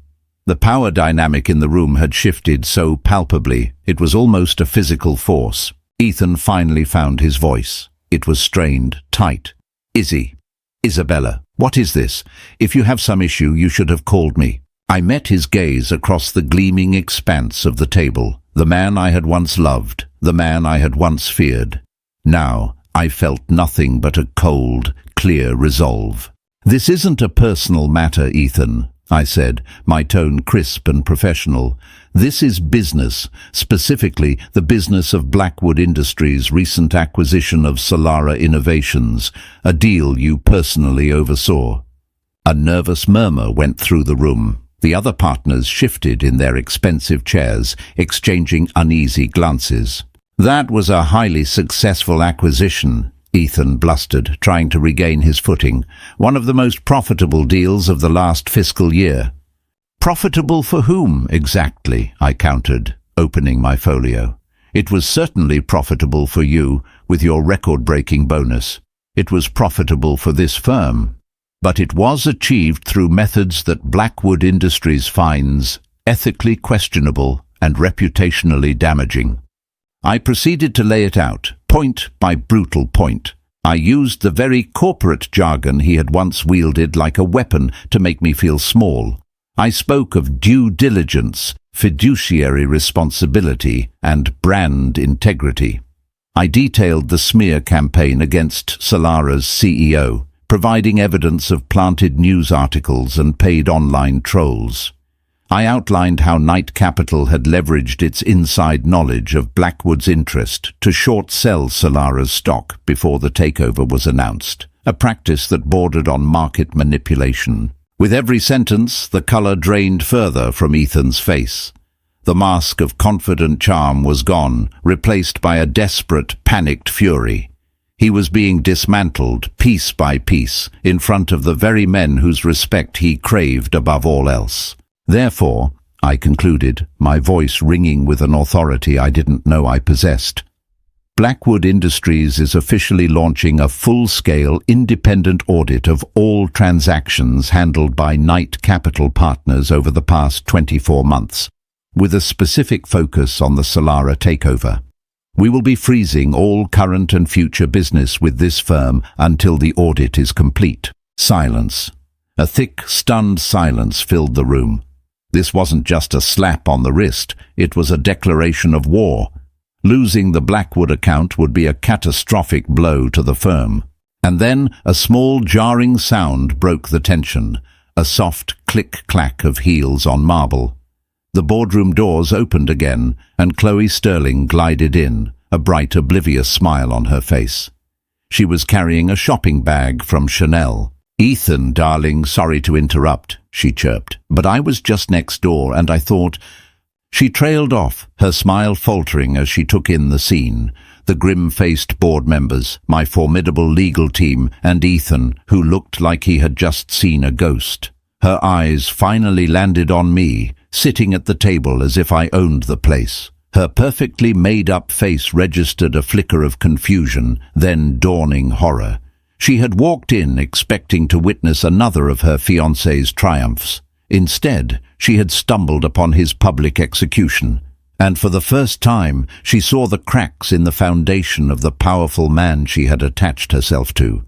The power dynamic in the room had shifted so palpably, it was almost a physical force. Ethan finally found his voice. It was strained, tight. "Izzy, Isabella, what is this? If you have some issue, you should have called me." I met his gaze across the gleaming expanse of the table. The man I had once loved, the man I had once feared. Now I felt nothing but a cold, clear resolve. "This isn't a personal matter, Ethan," I said, my tone crisp and professional. "This is business, specifically the business of Blackwood Industries' recent acquisition of Solara Innovations, a deal you personally oversaw." A nervous murmur went through the room. The other partners shifted in their expensive chairs, exchanging uneasy glances. "That was a highly successful acquisition," Ethan blustered, trying to regain his footing. "One of the most profitable deals of the last fiscal year." "Profitable for whom, exactly?" I countered, opening my folio. "It was certainly profitable for you, with your record-breaking bonus. It was profitable for this firm. But it was achieved through methods that Blackwood Industries finds ethically questionable and reputationally damaging." I proceeded to lay it out, point by brutal point. I used the very corporate jargon he had once wielded like a weapon to make me feel small. I spoke of due diligence, fiduciary responsibility, and brand integrity. I detailed the smear campaign against Solara's CEO, providing evidence of planted news articles and paid online trolls. I outlined how Knight Capital had leveraged its inside knowledge of Blackwood's interest to short-sell Solara's stock before the takeover was announced, a practice that bordered on market manipulation. With every sentence, the color drained further from Ethan's face. The mask of confident charm was gone, replaced by a desperate, panicked fury. He was being dismantled, piece by piece, in front of the very men whose respect he craved above all else. "Therefore," I concluded, my voice ringing with an authority I didn't know I possessed, "Blackwood Industries is officially launching a full-scale independent audit of all transactions handled by Knight Capital Partners over the past 24 months, with a specific focus on the Solara takeover. We will be freezing all current and future business with this firm until the audit is complete." Silence. A thick, stunned silence filled the room. This wasn't just a slap on the wrist, it was a declaration of war. Losing the Blackwood account would be a catastrophic blow to the firm. And then a small jarring sound broke the tension, a soft click-clack of heels on marble. The boardroom doors opened again, and Chloe Sterling glided in, a bright, oblivious smile on her face. She was carrying a shopping bag from Chanel. "Ethan, darling, sorry to interrupt," she chirped, "but I was just next door and I thought—" She trailed off, her smile faltering as she took in the scene. The grim-faced board members, my formidable legal team, and Ethan, who looked like he had just seen a ghost. Her eyes finally landed on me, sitting at the table as if I owned the place. Her perfectly made-up face registered a flicker of confusion, then dawning horror. She had walked in expecting to witness another of her fiancé's triumphs. Instead, she had stumbled upon his public execution, and for the first time she saw the cracks in the foundation of the powerful man she had attached herself to.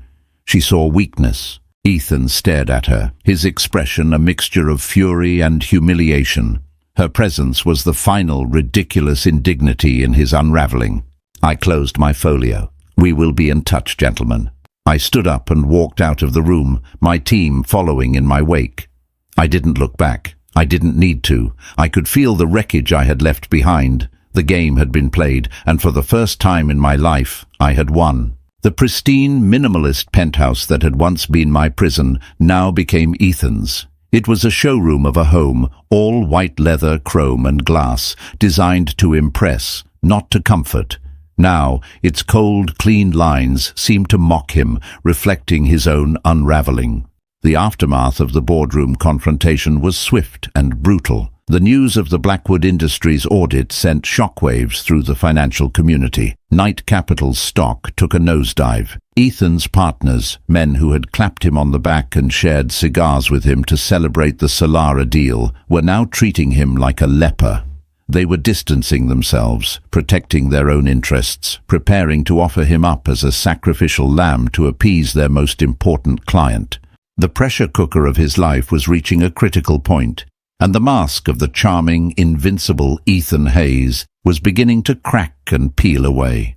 She saw weakness, Ethan stared at her, his expression a mixture of fury and humiliation. Her presence was the final ridiculous indignity in his unraveling. I closed my folio. "We will be in touch, gentlemen." I stood up and walked out of the room, my team following in my wake. I didn't look back. I didn't need to. I could feel the wreckage I had left behind. The game had been played, and for the first time in my life, I had won. The pristine, minimalist penthouse that had once been my prison now became Ethan's. It was a showroom of a home, all white leather, chrome and glass, designed to impress, not to comfort. Now, its cold, clean lines seemed to mock him, reflecting his own unraveling. The aftermath of the boardroom confrontation was swift and brutal. The news of the Blackwood Industries audit sent shockwaves through the financial community. Knight Capital's stock took a nosedive. Ethan's partners, men who had clapped him on the back and shared cigars with him to celebrate the Solara deal, were now treating him like a leper. They were distancing themselves, protecting their own interests, preparing to offer him up as a sacrificial lamb to appease their most important client. The pressure cooker of his life was reaching a critical point, and the mask of the charming, invincible Ethan Hayes was beginning to crack and peel away.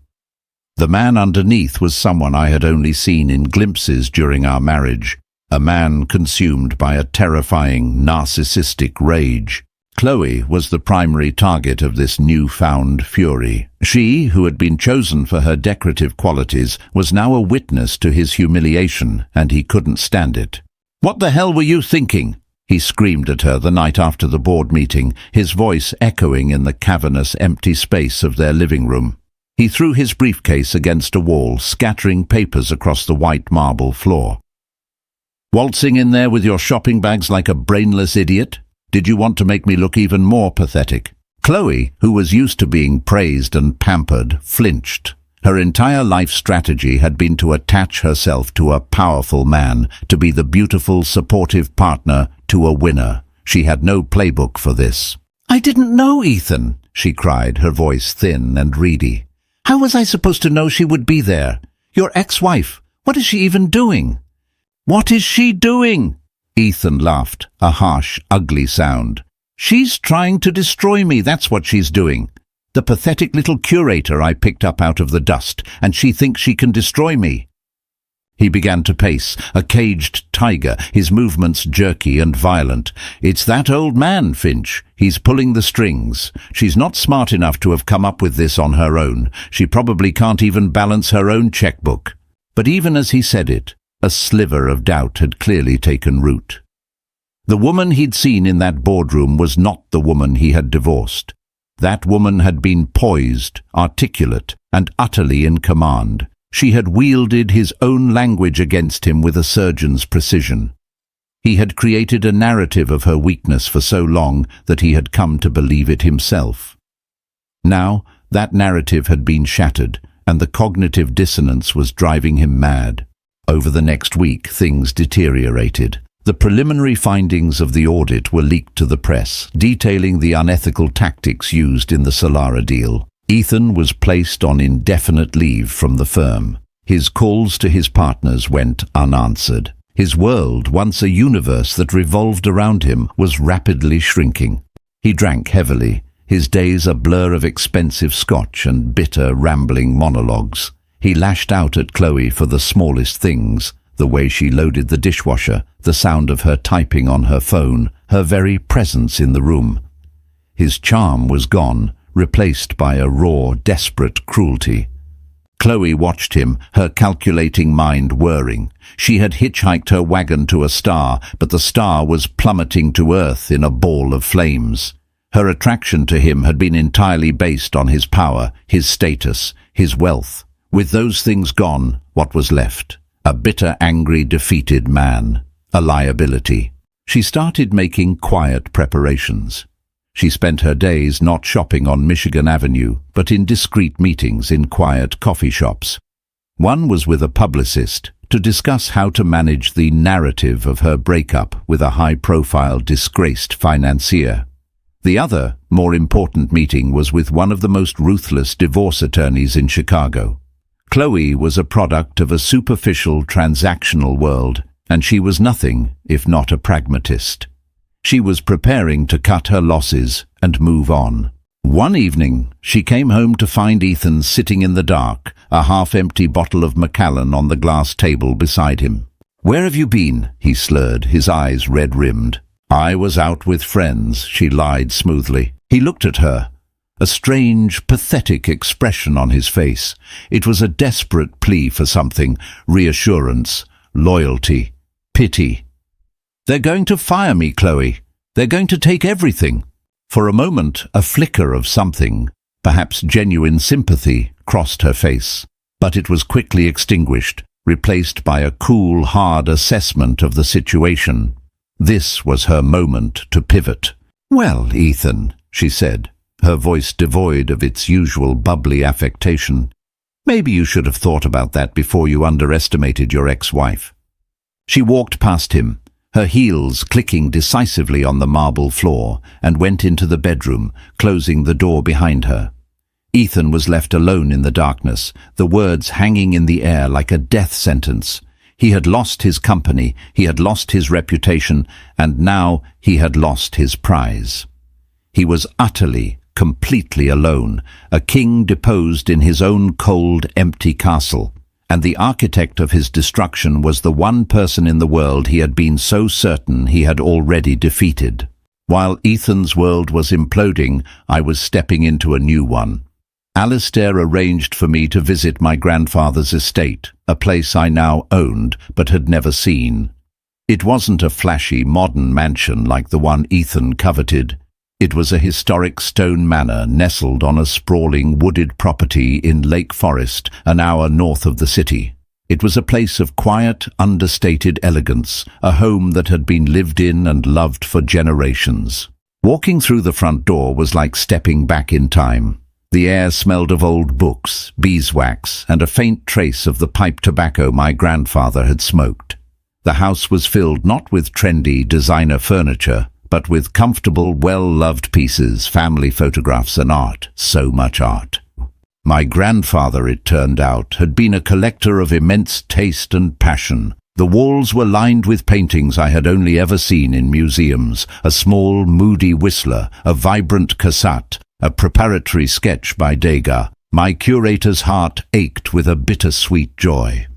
The man underneath was someone I had only seen in glimpses during our marriage, a man consumed by a terrifying, narcissistic rage. Chloe was the primary target of this newfound fury. She, who had been chosen for her decorative qualities, was now a witness to his humiliation, and he couldn't stand it. "What the hell were you thinking?" he screamed at her the night after the board meeting, his voice echoing in the cavernous, empty space of their living room. He threw his briefcase against a wall, scattering papers across the white marble floor. "Waltzing in there with your shopping bags like a brainless idiot? Did you want to make me look even more pathetic?" Chloe, who was used to being praised and pampered, flinched. Her entire life strategy had been to attach herself to a powerful man, to be the beautiful, supportive partner to a winner. She had no playbook for this. "I didn't know, Ethan," she cried, her voice thin and reedy. "How was I supposed to know she would be there? Your ex-wife, what is she even doing?" "What is she doing?" Ethan laughed, a harsh, ugly sound. "She's trying to destroy me, that's what she's doing. The pathetic little curator I picked up out of the dust, and she thinks she can destroy me." He began to pace, a caged tiger, his movements jerky and violent. "It's that old man, Finch. He's pulling the strings. She's not smart enough to have come up with this on her own. She probably can't even balance her own checkbook." But even as he said it, a sliver of doubt had clearly taken root. The woman he'd seen in that boardroom was not the woman he had divorced. That woman had been poised, articulate, and utterly in command. She had wielded his own language against him with a surgeon's precision. He had created a narrative of her weakness for so long that he had come to believe it himself. Now, that narrative had been shattered, and the cognitive dissonance was driving him mad. Over the next week, things deteriorated. The preliminary findings of the audit were leaked to the press, detailing the unethical tactics used in the Solara deal. Ethan was placed on indefinite leave from the firm. His calls to his partners went unanswered. His world, once a universe that revolved around him, was rapidly shrinking. He drank heavily, his days a blur of expensive scotch and bitter, rambling monologues. He lashed out at Chloe for the smallest things, the way she loaded the dishwasher, the sound of her typing on her phone, her very presence in the room. His charm was gone, replaced by a raw, desperate cruelty. Chloe watched him, her calculating mind whirring. She had hitchhiked her wagon to a star, but the star was plummeting to earth in a ball of flames. Her attraction to him had been entirely based on his power, his status, his wealth. With those things gone, what was left? A bitter, angry, defeated man. A liability. She started making quiet preparations. She spent her days not shopping on Michigan Avenue, but in discreet meetings in quiet coffee shops. One was with a publicist to discuss how to manage the narrative of her breakup with a high-profile, disgraced financier. The other, more important meeting was with one of the most ruthless divorce attorneys in Chicago. Chloe was a product of a superficial, transactional world. and she was nothing if not a pragmatist. She was preparing to cut her losses and move on. One evening, she came home to find Ethan sitting in the dark, a half-empty bottle of Macallan on the glass table beside him. "Where have you been?" he slurred, his eyes red-rimmed. "I was out with friends," she lied smoothly. He looked at her, a strange, pathetic expression on his face. It was a desperate plea for something: reassurance, loyalty, pity. "They're going to fire me, Chloe. They're going to take everything." For a moment, a flicker of something, perhaps genuine sympathy, crossed her face. But it was quickly extinguished, replaced by a cool, hard assessment of the situation. This was her moment to pivot. "Well, Ethan," she said, her voice devoid of its usual bubbly affectation, "maybe you should have thought about that before you underestimated your ex-wife." She walked past him, her heels clicking decisively on the marble floor, and went into the bedroom, closing the door behind her. Ethan was left alone in the darkness, the words hanging in the air like a death sentence. He had lost his company, he had lost his reputation, and now he had lost his prize. He was utterly, completely alone, a king deposed in his own cold, empty castle. And the architect of his destruction was the one person in the world he had been so certain he had already defeated. While Ethan's world was imploding, I was stepping into a new one. Alistair arranged for me to visit my grandfather's estate, a place I now owned but had never seen. It wasn't a flashy, modern mansion like the one Ethan coveted. It was a historic stone manor nestled on a sprawling wooded property in Lake Forest, an hour north of the city. It was a place of quiet, understated elegance, a home that had been lived in and loved for generations. Walking through the front door was like stepping back in time. The air smelled of old books, beeswax, and a faint trace of the pipe tobacco my grandfather had smoked. The house was filled not with trendy designer furniture, but with comfortable, well-loved pieces, family photographs and art, so much art. My grandfather, it turned out, had been a collector of immense taste and passion. The walls were lined with paintings I had only ever seen in museums: a small, moody whistler, a vibrant Cassatt, a preparatory sketch by Degas. My curator's heart ached with a bittersweet joy.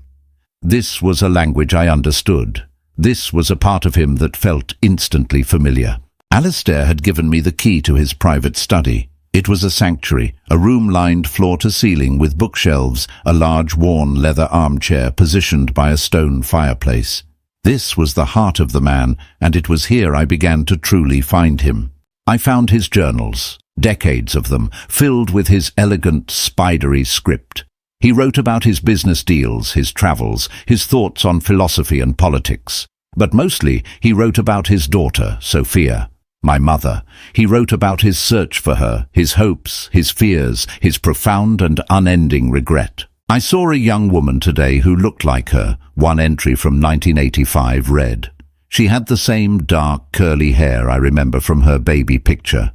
This was a language I understood. This was a part of him that felt instantly familiar. Alistair had given me the key to his private study. It was a sanctuary, a room lined floor to ceiling with bookshelves, a large worn leather armchair positioned by a stone fireplace. This was the heart of the man, and it was here I began to truly find him. I found his journals, decades of them, filled with his elegant, spidery script. He wrote about his business deals, his travels, his thoughts on philosophy and politics. But mostly he wrote about his daughter, Sophia, my mother. He wrote about his search for her, his hopes, his fears, his profound and unending regret. I saw a young woman today who looked like her, one entry from 1985 read. She had the same dark, curly hair I remember from her baby picture.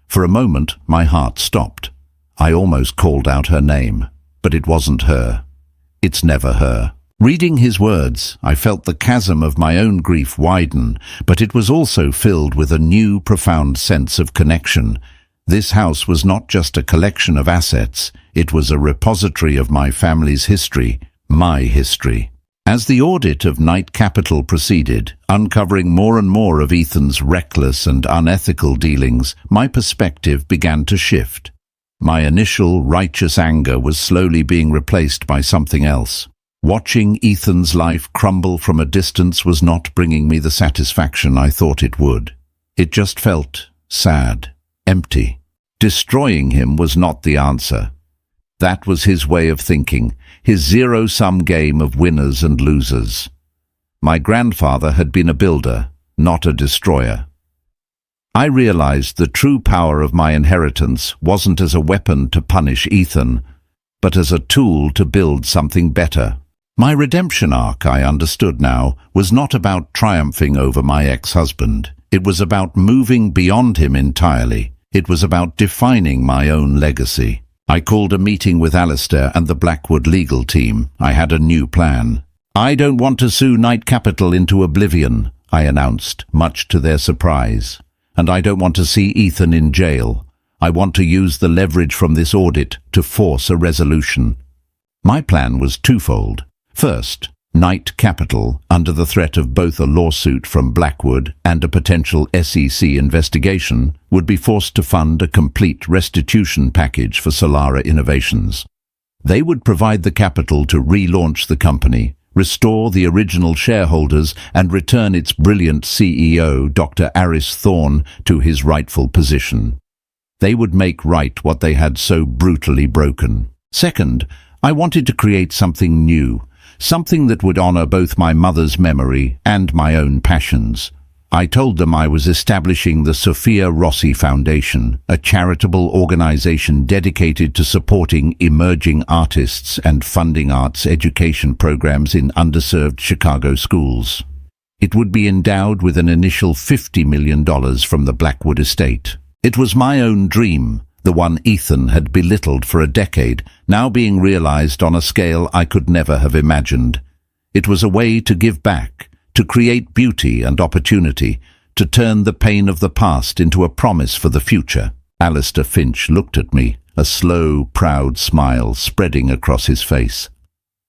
For a moment, my heart stopped. I almost called out her name. But it wasn't her. It's never her. Reading his words, I felt the chasm of my own grief widen, but it was also filled with a new, profound sense of connection. This house was not just a collection of assets, it was a repository of my family's history, my history. As the audit of Knight Capital proceeded, uncovering more and more of Ethan's reckless and unethical dealings, my perspective began to shift. My initial righteous anger was slowly being replaced by something else. Watching Ethan's life crumble from a distance was not bringing me the satisfaction I thought it would. It just felt sad, empty. Destroying him was not the answer. That was his way of thinking, his zero-sum game of winners and losers. My grandfather had been a builder, not a destroyer. I realized the true power of my inheritance wasn't as a weapon to punish Ethan, but as a tool to build something better. My redemption arc, I understood now, was not about triumphing over my ex-husband. It was about moving beyond him entirely. It was about defining my own legacy. I called a meeting with Alistair and the Blackwood legal team. I had a new plan. "I don't want to sue Knight Capital into oblivion," I announced, much to their surprise. "And I don't want to see Ethan in jail. I want to use the leverage from this audit to force a resolution." My plan was twofold. First, Knight Capital, under the threat of both a lawsuit from Blackwood and a potential SEC investigation, would be forced to fund a complete restitution package for Solara Innovations. They would provide the capital to relaunch the company, restore the original shareholders, and return its brilliant CEO, Dr. Aris Thorne, to his rightful position. They would make right what they had so brutally broken. Second, I wanted to create something new, something that would honor both my mother's memory and my own passions. I told them I was establishing the Sophia Rossi Foundation, a charitable organization dedicated to supporting emerging artists and funding arts education programs in underserved Chicago schools. It would be endowed with an initial $50 million from the Blackwood estate. It was my own dream, the one Ethan had belittled for a decade, now being realized on a scale I could never have imagined. It was a way to give back, to create beauty and opportunity, to turn the pain of the past into a promise for the future. Alistair Finch looked at me, a slow, proud smile spreading across his face.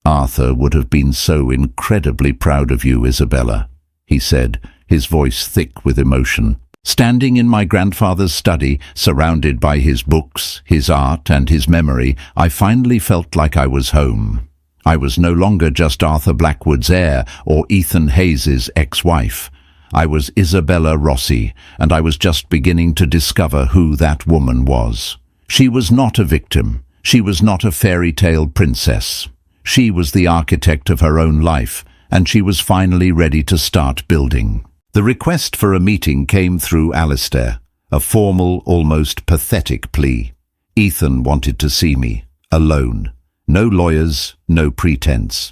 "Arthur would have been so incredibly proud of you, Isabella," he said, his voice thick with emotion. Standing in my grandfather's study, surrounded by his books, his art, and his memory, I finally felt like I was home. I was no longer just Arthur Blackwood's heir or Ethan Hayes's ex-wife. I was Isabella Rossi, and I was just beginning to discover who that woman was. She was not a victim. She was not a fairy tale princess. She was the architect of her own life, and she was finally ready to start building. The request for a meeting came through Alistair, a formal, almost pathetic plea. Ethan wanted to see me, alone. No lawyers, no pretense.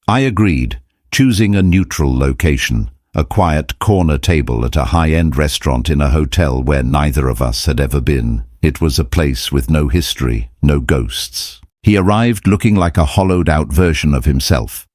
I agreed, choosing a neutral location, a quiet corner table at a high-end restaurant in a hotel where neither of us had ever been. It was a place with no history, no ghosts. He arrived looking like a hollowed-out version of himself.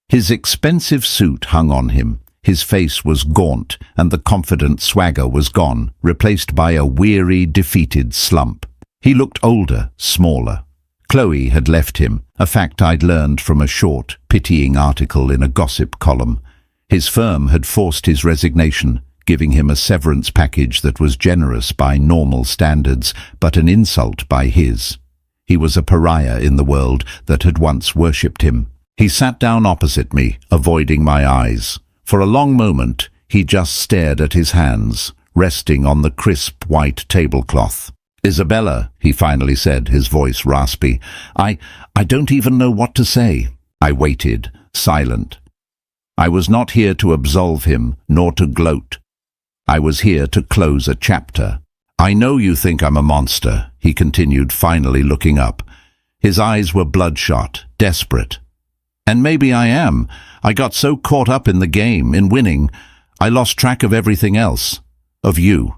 His expensive suit hung on him. His face was gaunt, and the confident swagger was gone, replaced by a weary, defeated slump. He looked older, smaller. Chloe had left him, a fact I'd learned from a short, pitying article in a gossip column. His firm had forced his resignation, giving him a severance package that was generous by normal standards, but an insult by his. He was a pariah in the world that had once worshipped him. He sat down opposite me, avoiding my eyes. For a long moment, he just stared at his hands, resting on the crisp white tablecloth. "Isabella," he finally said, his voice raspy, I don't even know what to say." I waited, silent. I was not here to absolve him, nor to gloat. I was here to close a chapter. "I know you think I'm a monster," he continued, finally looking up. His eyes were bloodshot, desperate. "And maybe I am. I got so caught up in the game, in winning, I lost track of everything else. Of you."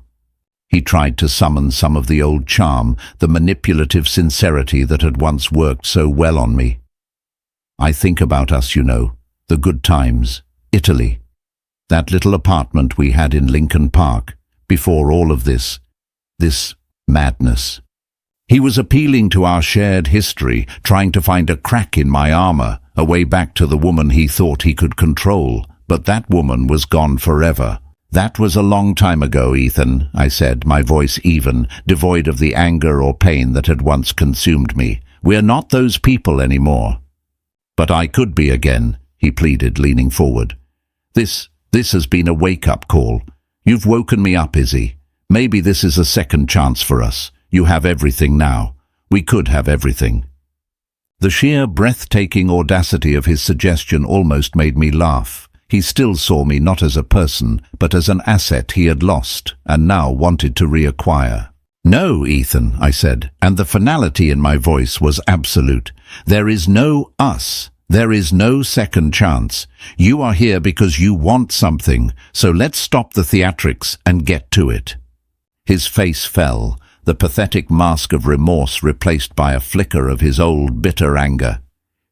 He tried to summon some of the old charm, the manipulative sincerity that had once worked so well on me. "I think about us, you know, the good times, Italy, that little apartment we had in Lincoln Park, before all of this madness." He was appealing to our shared history, trying to find a crack in my armor, a way back to the woman he thought he could control. But that woman was gone forever. "That was a long time ago, Ethan," I said, my voice even, devoid of the anger or pain that had once consumed me. "We're not those people anymore." "But I could be again," he pleaded, leaning forward. This has been a wake-up call. You've woken me up, Izzy. Maybe this is a second chance for us. You have everything now. We could have everything." The sheer, breathtaking audacity of his suggestion almost made me laugh. He still saw me not as a person, but as an asset he had lost, and now wanted to reacquire. "No, Ethan," I said, and the finality in my voice was absolute. "There is no us. There is no second chance. You are here because you want something, so let's stop the theatrics and get to it." His face fell, the pathetic mask of remorse replaced by a flicker of his old bitter anger.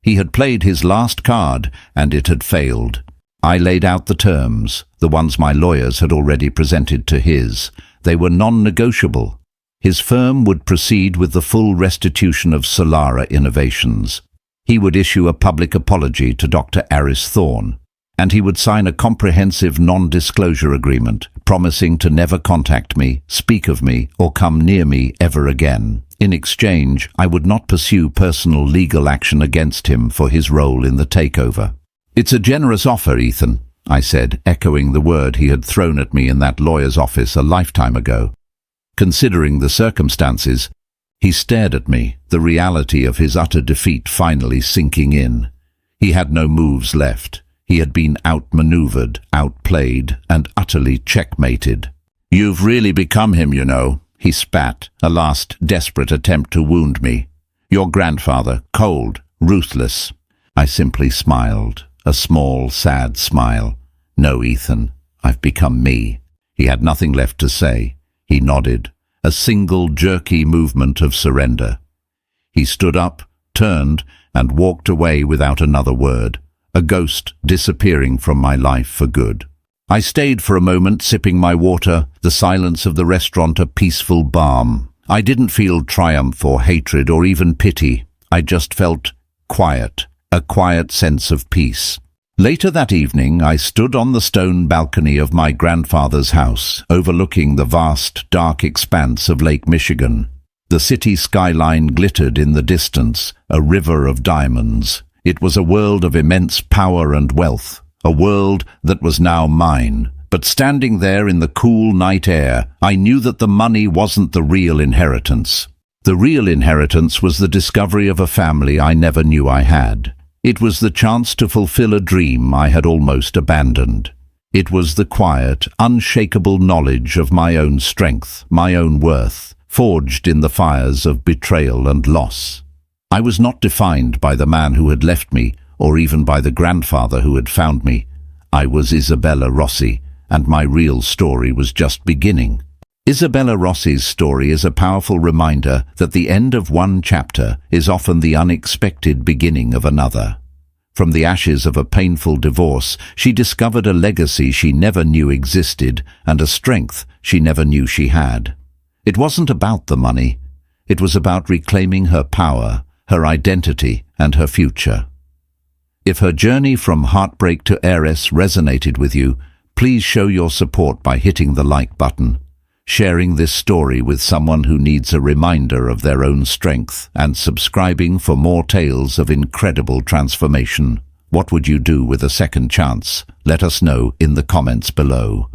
He had played his last card, and it had failed. I laid out the terms, the ones my lawyers had already presented to his. They were non-negotiable. His firm would proceed with the full restitution of Solara Innovations. He would issue a public apology to Dr. Aris Thorne, and he would sign a comprehensive non-disclosure agreement, promising to never contact me, speak of me, or come near me ever again. In exchange, I would not pursue personal legal action against him for his role in the takeover. "It's a generous offer, Ethan," I said, echoing the word he had thrown at me in that lawyer's office a lifetime ago. Considering the circumstances, he stared at me, the reality of his utter defeat finally sinking in. He had no moves left. He had been outmaneuvered, outplayed, and utterly checkmated. "You've really become him, you know," he spat, a last desperate attempt to wound me. "Your grandfather, cold, ruthless." I simply smiled, a small, sad smile. "No, Ethan, I've become me." He had nothing left to say. He nodded, a single jerky movement of surrender. He stood up, turned, and walked away without another word, a ghost disappearing from my life for good. I stayed for a moment, sipping my water, the silence of the restaurant a peaceful balm. I didn't feel triumph or hatred or even pity. I just felt quiet, a quiet sense of peace. Later that evening, I stood on the stone balcony of my grandfather's house, overlooking the vast, dark expanse of Lake Michigan. The city skyline glittered in the distance, a river of diamonds. It was a world of immense power and wealth, a world that was now mine. But standing there in the cool night air, I knew that the money wasn't the real inheritance. The real inheritance was the discovery of a family I never knew I had. It was the chance to fulfill a dream I had almost abandoned. It was the quiet, unshakable knowledge of my own strength, my own worth, forged in the fires of betrayal and loss. I was not defined by the man who had left me, or even by the grandfather who had found me. I was Isabella Rossi, and my real story was just beginning. Isabella Rossi's story is a powerful reminder that the end of one chapter is often the unexpected beginning of another. From the ashes of a painful divorce, she discovered a legacy she never knew existed and a strength she never knew she had. It wasn't about the money. It was about reclaiming her power, her identity, and her future. If her journey from heartbreak to heiress resonated with you, please show your support by hitting the like button, sharing this story with someone who needs a reminder of their own strength, and subscribing for more tales of incredible transformation. What would you do with a second chance? Let us know in the comments below.